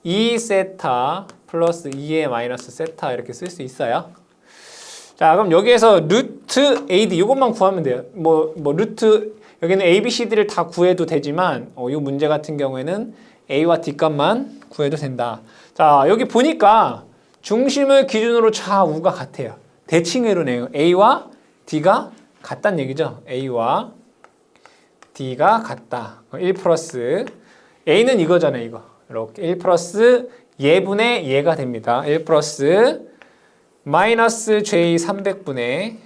S1: 2 세타 플러스 2의 마이너스 세타 이렇게 쓸 수 있어요. 자, 그럼 여기에서 루트 AD 이것만 구하면 돼요. 루트 여기는 A, B, C, D를 다 구해도 되지만 이 문제 같은 경우에는 A와 D 값만 구해도 된다. 자, 여기 보니까 중심을 기준으로 좌우가 같아요. 대칭회로네요. A와 D가 같다는 얘기죠. A와 D가 같다. 1 플러스 A는 이거잖아요. 이거. 이렇게 1 플러스 예분의 예가 됩니다. 1 플러스 마이너스 J 300분의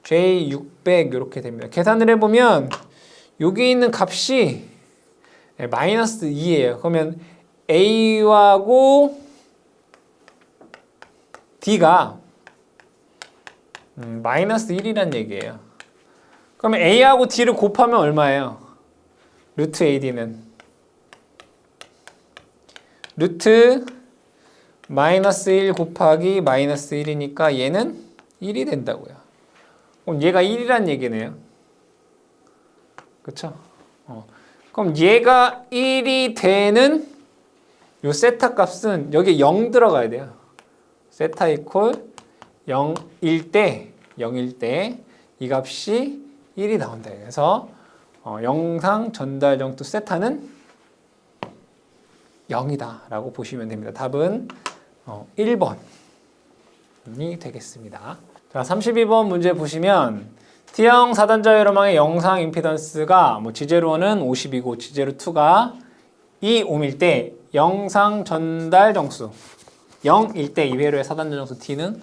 S1: J 600 이렇게 됩니다. 계산을 해보면 여기 있는 값이 마이너스 2예요. 그러면 A하고 D가 마이너스 1이란 얘기예요. 그러면 A하고 D를 곱하면 얼마예요? 루트 AD는 루트 마이너스 1 곱하기 마이너스 1이니까 얘는 1이 된다고요. 그럼 얘가 1이란 얘기네요. 그쵸? 그럼 얘가 1이 되는 요 세타 값은 여기 0 들어가야 돼요. 세타 이퀄 0일 때 이 값이 1이 나온다. 그래서 영상 전달 정수 세타는 0이다 라고 보시면 됩니다. 답은 1번이 되겠습니다. 자, 32번 문제 보시면 T형 4단자 회로망의 영상 임피던스가 G01은 50이고 G02가 2옴일 때 영상 전달 정수 0일 때 이 회로의 4단자 정수 T는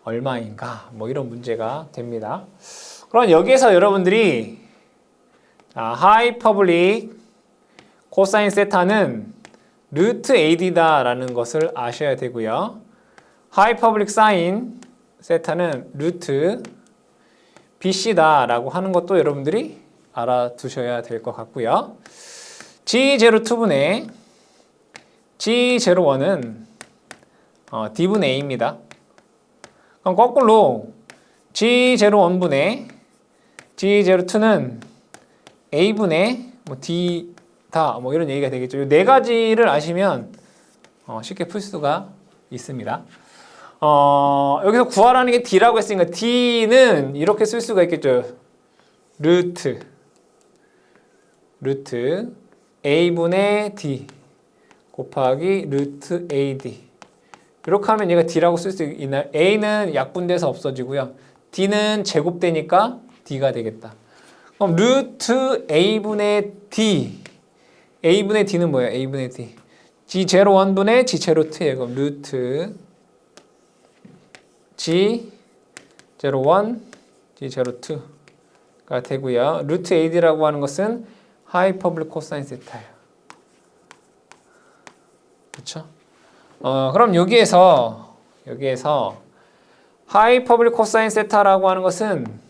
S1: 얼마인가? 이런 문제가 됩니다. 그럼 여기에서 여러분들이 하이퍼블릭 코사인 세타는 루트 AD다라는 것을 아셔야 되고요. 하이퍼블릭 사인 세타는 루트 BC다라고 하는 것도 여러분들이 알아두셔야 될 것 같고요. G02분의 G01은 D분의 A입니다. 그럼 거꾸로 G01분의 G02는 A분의 D다 이런 얘기가 되겠죠. 이 네 가지를 아시면 쉽게 풀 수가 있습니다. 여기서 구하라는 게 D라고 했으니까 D는 이렇게 쓸 수가 있겠죠. 루트 A분의 D 곱하기 루트 AD 이렇게 하면 얘가 D라고 쓸 수 있나요? A는 약분돼서 없어지고요. D는 제곱되니까 D가 되겠다. 그럼 루트 A분의 D A분의 D는 뭐예요? A분의 D G01분의 G02예요. 그럼 루트 G01 G02가 되고요. 루트 AD라고 하는 것은 하이퍼블릭 코사인 세타예요. 그렇죠? 그럼 여기에서 하이퍼블릭 코사인 세타라고 하는 것은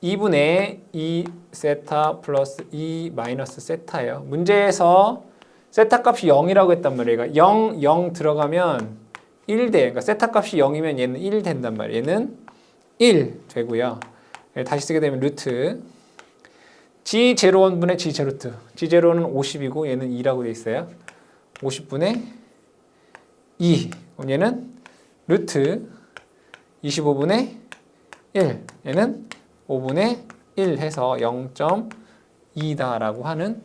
S1: 2분의 2 세타 플러스 2 마이너스 세타예요. 문제에서 세타 값이 0이라고 했단 말이에요. 0 들어가면 1돼. 그러니까 세타 값이 0이면 얘는 1 된단 말이에요. 얘는 1 되고요. 다시 쓰게 되면 루트 G01분의 G02. G0는 50이고 얘는 2라고 돼 있어요. 50분의 2. 그럼 얘는 루트 25분의 1. 얘는 5분의 1 해서 0.2다라고 하는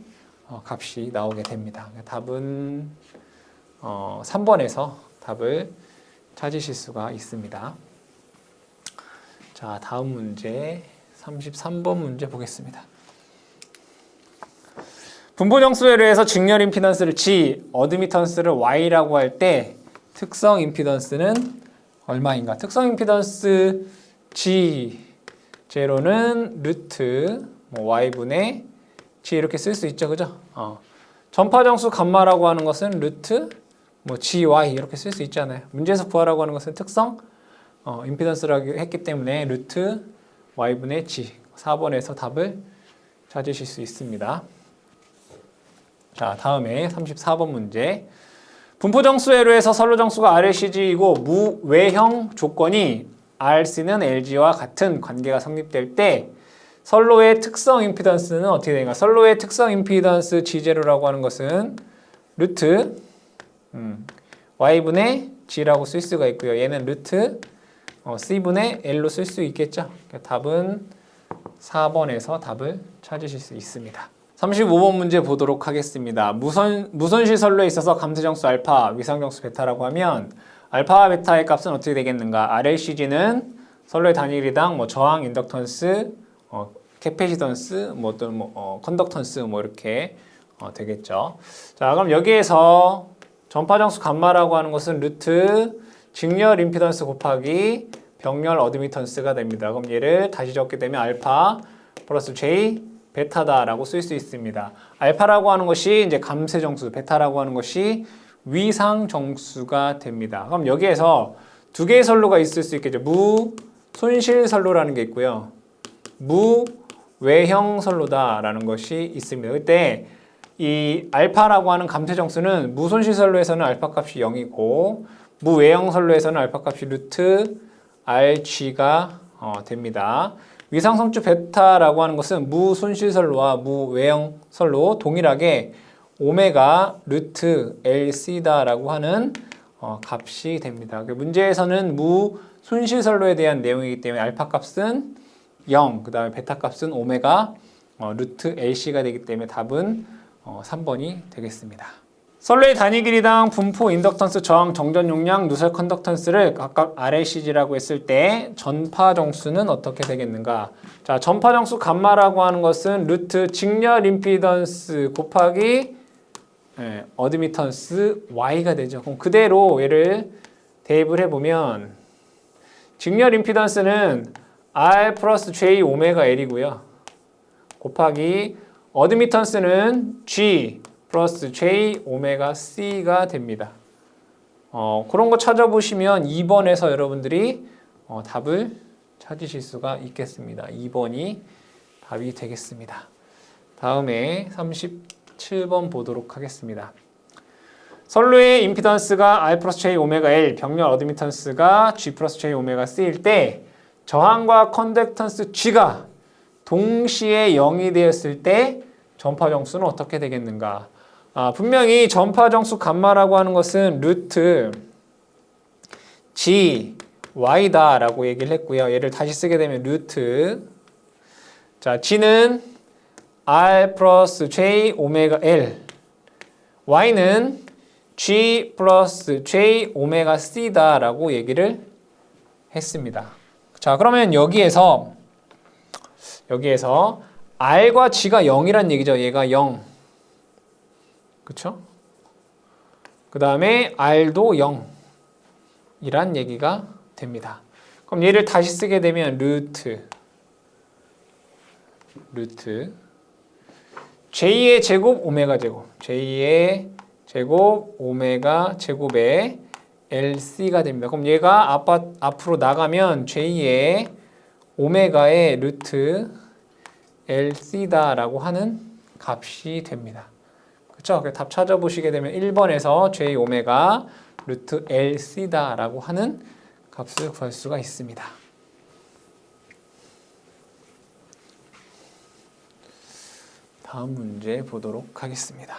S1: 값이 나오게 됩니다. 답은 3번에서 답을 찾으실 수가 있습니다. 자, 다음 문제 33번 문제 보겠습니다. 분포정수에 의해서 직렬 임피던스를 G, 어드미턴스를 Y라고 할 때 특성 임피던스는 얼마인가? 특성 임피던스 G0는 루트 Y분의 G 이렇게 쓸 수 있죠, 그죠? 전파정수 감마라고 하는 것은 루트 GY 이렇게 쓸 수 있잖아요. 문제에서 구하라고 하는 것은 특성 임피던스라고 했기 때문에 루트 Y분의 G 4번에서 답을 찾으실 수 있습니다. 자, 다음에 34번 문제. 분포정수에 의해서 선로정수가 RLCG이고 무외형 조건이 RC는 LG와 같은 관계가 성립될 때 선로의 특성 임피던스는 어떻게 되는가? 선로의 특성 임피던스 G0라고 하는 것은 루트 Y분의 G라고 쓸 수가 있고요. 얘는 루트 C분의 L로 쓸 수 있겠죠? 답은 4번에서 답을 찾으실 수 있습니다. 35번 문제 보도록 하겠습니다. 무손실 선로에 있어서 감소정수 알파, 위상정수 베타라고 하면 알파와 베타의 값은 어떻게 되겠는가? RLCG는 선로의 단위일당 저항, 인덕턴스, 캐패시던스, 컨덕턴스 이렇게 되겠죠. 자, 그럼 여기에서 전파정수 감마라고 하는 것은 루트 직렬 임피던스 곱하기 병렬 어드미턴스가 됩니다. 그럼 얘를 다시 적게 되면 알파 플러스 J 베타다라고 쓸 수 있습니다. 알파라고 하는 것이 이제 감쇄정수, 베타라고 하는 것이 위상정수가 됩니다. 그럼 여기에서 두 개의 선로가 있을 수 있겠죠. 무손실 선로라는 게 있고요. 무외형 선로다라는 것이 있습니다. 그때 이 알파라고 하는 감쇄정수는 무손실 선로에서는 알파 값이 0이고 무외형 선로에서는 알파 값이 루트 RG가 됩니다. 위상성주 베타라고 하는 것은 무손실 선로와 무외형 선로 동일하게 오메가 루트 LC다라고 하는 값이 됩니다. 문제에서는 무손실 선로에 대한 내용이기 때문에 알파 값은 0, 그 다음에 베타 값은 오메가 루트 LC가 되기 때문에 답은 3번이 되겠습니다. 선로의 단위 길이당 분포 인덕턴스 저항 정전 용량 누설 컨덕턴스를 각각 RLCG라고 했을 때 전파 정수는 어떻게 되겠는가? 자, 전파 정수 감마라고 하는 것은 루트 직렬 임피던스 곱하기 어드미턴스 Y가 되죠. 그럼 그대로 얘를 대입을 해보면 직렬 임피던스는 R 플러스 J 오메가 L이고요. 곱하기 어드미턴스는 G 플러스 J 오메가 C가 됩니다. 그런 거 찾아보시면 2번에서 여러분들이 답을 찾으실 수가 있겠습니다. 2번이 답이 되겠습니다. 다음에 37번 보도록 하겠습니다. 선로의 임피던스가 R 플러스 J 오메가 L, 병렬 어드미턴스가 G 플러스 J 오메가 C일 때 저항과 컨덕턴스 G가 동시에 0이 되었을 때 전파정수는 어떻게 되겠는가? 분명히 전파정수 감마라고 하는 것은 루트 G, Y다 라고 얘기를 했고요. 얘를 다시 쓰게 되면 루트 자, G는 R 플러스 J 오메가 L Y는 G 플러스 J 오메가 C다 라고 얘기를 했습니다. 자, 그러면 여기에서 R과 G가 0이란 얘기죠. 얘가 0. 그쵸? 그 다음에 R도 0이란 얘기가 됩니다. 그럼 얘를 다시 쓰게 되면 루트 J의 제곱 오메가 제곱 J의 제곱 오메가 제곱에 LC가 됩니다. 그럼 얘가 앞으로 나가면 J의 오메가의 루트 LC다라고 하는 값이 됩니다. 그렇죠? 답 찾아보시게 되면 1번에서 J 오메가 루트 LC다라고 하는 값을 구할 수가 있습니다. 다음 문제 보도록 하겠습니다.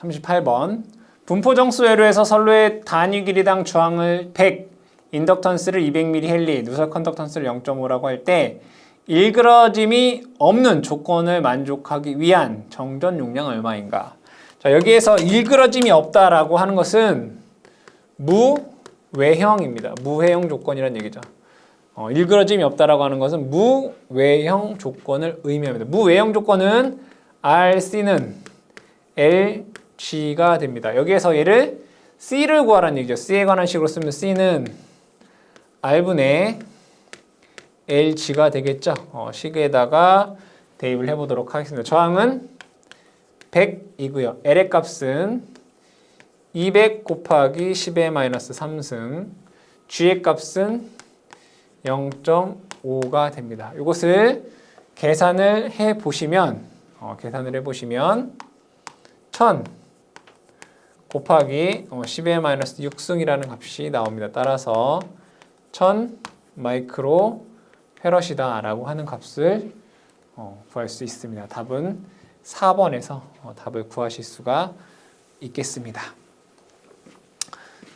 S1: 38번 분포정수 회로에서 선로의 단위 길이당 주항을 100, 인덕턴스를 200mH, 누설 컨덕턴스를 0.5라고 할 때 일그러짐이 없는 조건을 만족하기 위한 정전 용량 얼마인가? 자, 여기에서 일그러짐이 없다라고 하는 것은 무외형입니다. 무외형 조건이라는 얘기죠. 일그러짐이 없다라고 하는 것은 무외형 조건을 의미합니다. 무외형 조건은 RC는 LG가 됩니다. 여기에서 얘를 C를 구하라는 얘기죠. C에 관한 식으로 쓰면 C는 R분의 LG가 되겠죠. 식에다가 대입을 해보도록 하겠습니다. 저항은 100이고요. L의 값은 200 곱하기 10의 마이너스 3승, G의 값은 0.5가 됩니다. 이것을 계산을 해보시면 1000 곱하기 10의 마이너스 6승이라는 값이 나옵니다. 따라서 1000 마이크로 페럿이다 라고 하는 값을 구할 수 있습니다. 답은 4번에서 답을 구하실 수가 있겠습니다.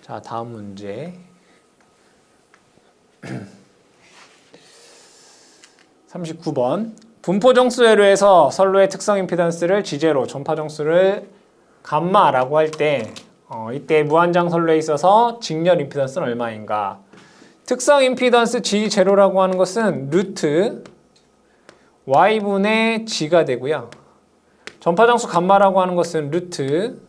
S1: 자, 다음 문제 39번 분포정수 회로에서 선로의 특성 임피던스를 G0, 전파정수를 감마라고 할 때 이때 무한장 선로에 있어서 직렬 임피던스는 얼마인가? 특성 임피던스 G0라고 하는 것은 루트 Y분의 G가 되고요. 전파정수 감마라고 하는 것은 루트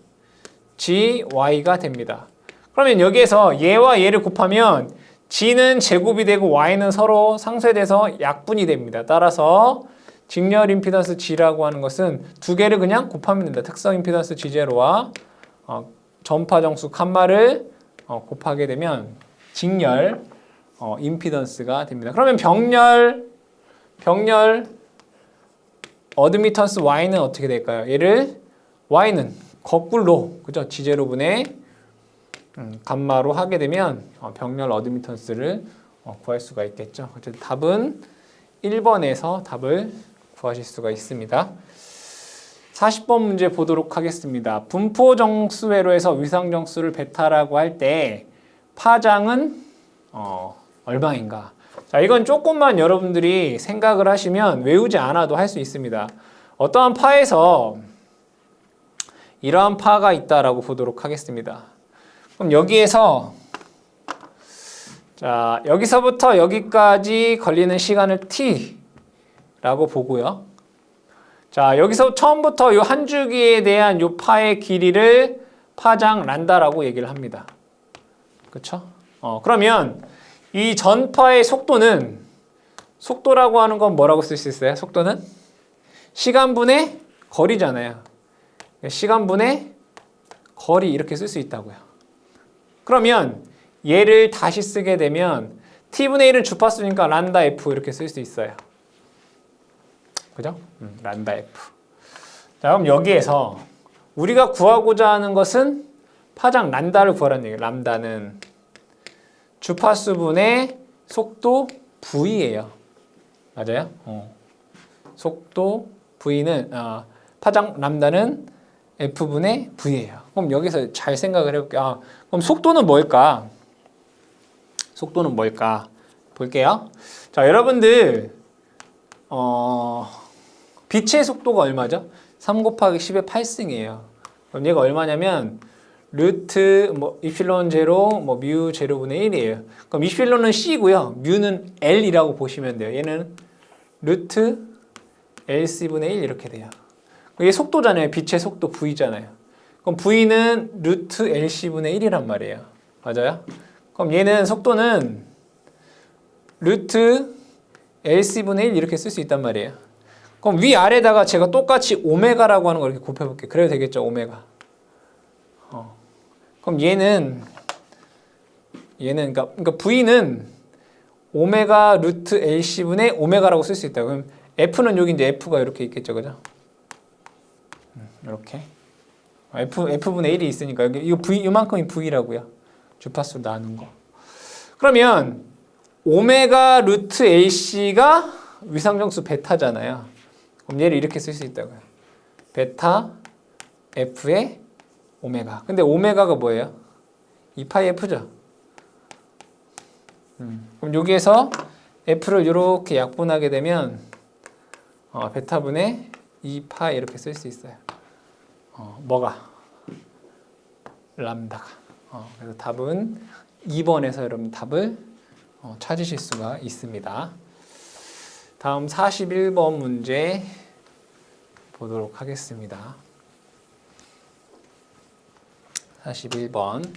S1: GY가 됩니다. 그러면 여기에서 얘와 얘를 곱하면 G는 제곱이 되고 Y는 서로 상쇄돼서 약분이 됩니다. 따라서 직렬 임피던스 G라고 하는 것은 두 개를 그냥 곱하면 된다. 특성 임피던스 G0와 전파정수 감마를 곱하게 되면 직렬 임피던스가 됩니다. 그러면 병렬 어드미턴스 Y는 어떻게 될까요? 얘를 Y는 거꾸로 그죠? G0분의 감마로 하게 되면 병렬 어드미턴스를 구할 수가 있겠죠. 어쨌든 답은 1번에서 답을 구하실 수가 있습니다. 40번 문제 보도록 하겠습니다. 분포정수 회로에서 위상정수를 베타라고 할 때 파장은 얼마인가? 자, 이건 조금만 여러분들이 생각을 하시면 외우지 않아도 할 수 있습니다. 어떠한 파에서 이러한 파가 있다라고 보도록 하겠습니다. 그럼 여기에서 자, 여기서부터 여기까지 걸리는 시간을 t라고 보고요. 자, 여기서 처음부터 이 한 주기에 대한 이 파의 길이를 파장 란다라고 얘기를 합니다. 그렇죠? 그러면 이 전파의 속도라고 하는 건 뭐라고 쓸 수 있어요? 속도는 시간분의 거리잖아요. 시간분의 거리 이렇게 쓸 수 있다고요. 그러면 얘를 다시 쓰게 되면 t분의 1은 주파수니까 란다 f 이렇게 쓸 수 있어요. 그죠? 란다 f. 자, 그럼 여기에서 우리가 구하고자 하는 것은 파장 란다를 구하라는 얘기예요. 람다는 주파수분의 속도 v예요. 맞아요? 속도 v는 파장 람다는 f분의 v예요. 그럼 여기서 잘 생각을 해볼게요. 그럼 속도는 뭘까? 속도는 뭘까? 볼게요. 자, 여러분들 빛의 속도가 얼마죠? 3 곱하기 10의 8승이에요. 그럼 얘가 얼마냐면 루트 이필론 제로 뮤 제로분의 1이에요. 그럼 이필론은 C고요. 뮤는 L이라고 보시면 돼요. 얘는 루트 LC분의 1 이렇게 돼요. 이게 속도잖아요. 빛의 속도 V잖아요. 그럼 V는 루트 LC분의 1이란 말이에요. 맞아요? 그럼 얘는 속도는 루트 LC분의 1 이렇게 쓸 수 있단 말이에요. 그럼 위아래다가 제가 똑같이 오메가라고 하는 걸 이렇게 곱해볼게요. 그래도 되겠죠, 오메가. 그럼 얘는 그러니까 V는 오메가 루트 LC분의 오메가라고 쓸 수 있다. 그럼 F는 여기 이제 F가 이렇게 있겠죠, 그죠? 이렇게 F분의 1이 있으니까 이거 V, 이만큼이 V라고요. 주파수 나눈 거. 그러면 오메가 루트 AC가 위상정수 베타잖아요. 그럼 얘를 이렇게 쓸 수 있다고요. 베타 F의 오메가. 근데 오메가가 뭐예요? 2파이 F죠. 그럼 여기에서 F를 이렇게 약분하게 되면 베타분의 2파이 이렇게 쓸 수 있어요. 뭐가? 람다가. 그래서 답은 2번에서 여러분 답을 찾으실 수가 있습니다. 다음 41번 문제 보도록 하겠습니다. 41번.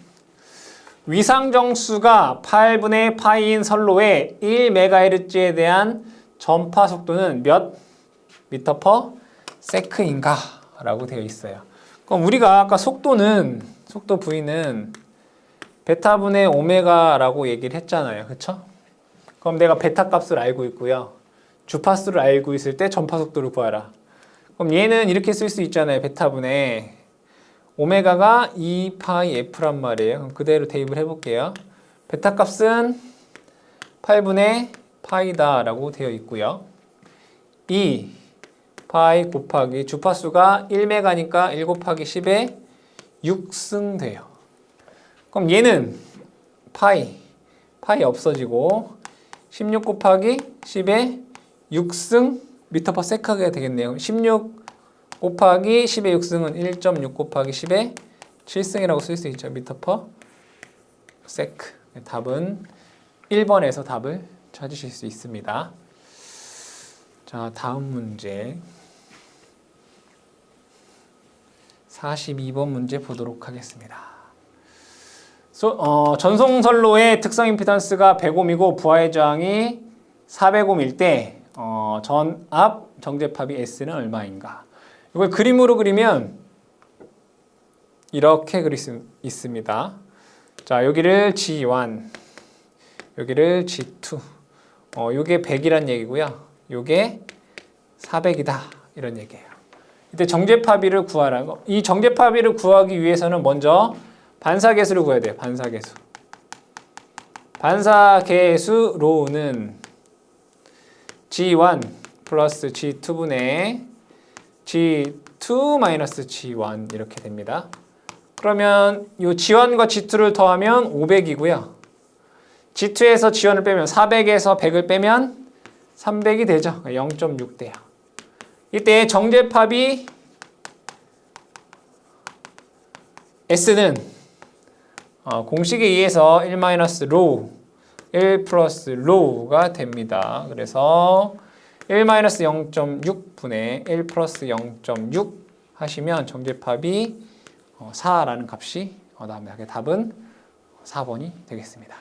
S1: 위상정수가 8분의 파이인 선로의 1MHz에 대한 전파 속도는 몇 미터 퍼 세크인가? 라고 되어 있어요. 그럼 우리가 아까 속도 V는 베타분의 오메가라고 얘기를 했잖아요. 그쵸? 그럼 내가 베타 값을 알고 있고요. 주파수를 알고 있을 때 전파 속도를 구하라. 그럼 얘는 이렇게 쓸 수 있잖아요. 베타분의 오메가가 2파이 F란 말이에요. 그럼 그대로 대입을 해볼게요. 베타 값은 8분의 파이다 라고 되어 있고요. 2 파이 곱하기 주파수가 1메가니까 1 곱하기 10에 6승 돼요. 그럼 얘는 파이 없어지고 16 곱하기 10에 6승 미터 퍼 세크가 되겠네요. 16 곱하기 10의 6승은 1.6 곱하기 10의 7승이라고 쓸 수 있죠. 미터 퍼 세크. 답은 1번에서 답을 찾으실 수 있습니다. 자, 다음 문제 42번 문제 보도록 하겠습니다. 전송선로의 특성 임피던스가 100옴이고 부하의 저항이 400옴일 때 전압 정제팝이 S는 얼마인가? 이걸 그림으로 그리면 이렇게 그릴 수 있습니다. 자, 여기를 G1, 여기를 G2. 요게 100이란 얘기고요. 요게 400이다. 이런 얘기예요. 이때 정제파비를 구하라. 이 정제파비를 구하기 위해서는 먼저 반사계수를 구해야 돼요. 반사계수. 반사계수로는 G1 플러스 G2분의 G2 마이너스 G1 이렇게 됩니다. 그러면 이 G1과 G2를 더하면 500이고요. G2에서 G1을 빼면 400에서 100을 빼면 300이 되죠. 0.6 돼요. 이때 정제팝이 S는 공식에 의해서 1-로우, 1 플러스 로우가 됩니다. 그래서 1-0.6분의 1 플러스 0.6 하시면 정제팝이 4라는 값이 나옵니다. 답은 4번이 되겠습니다.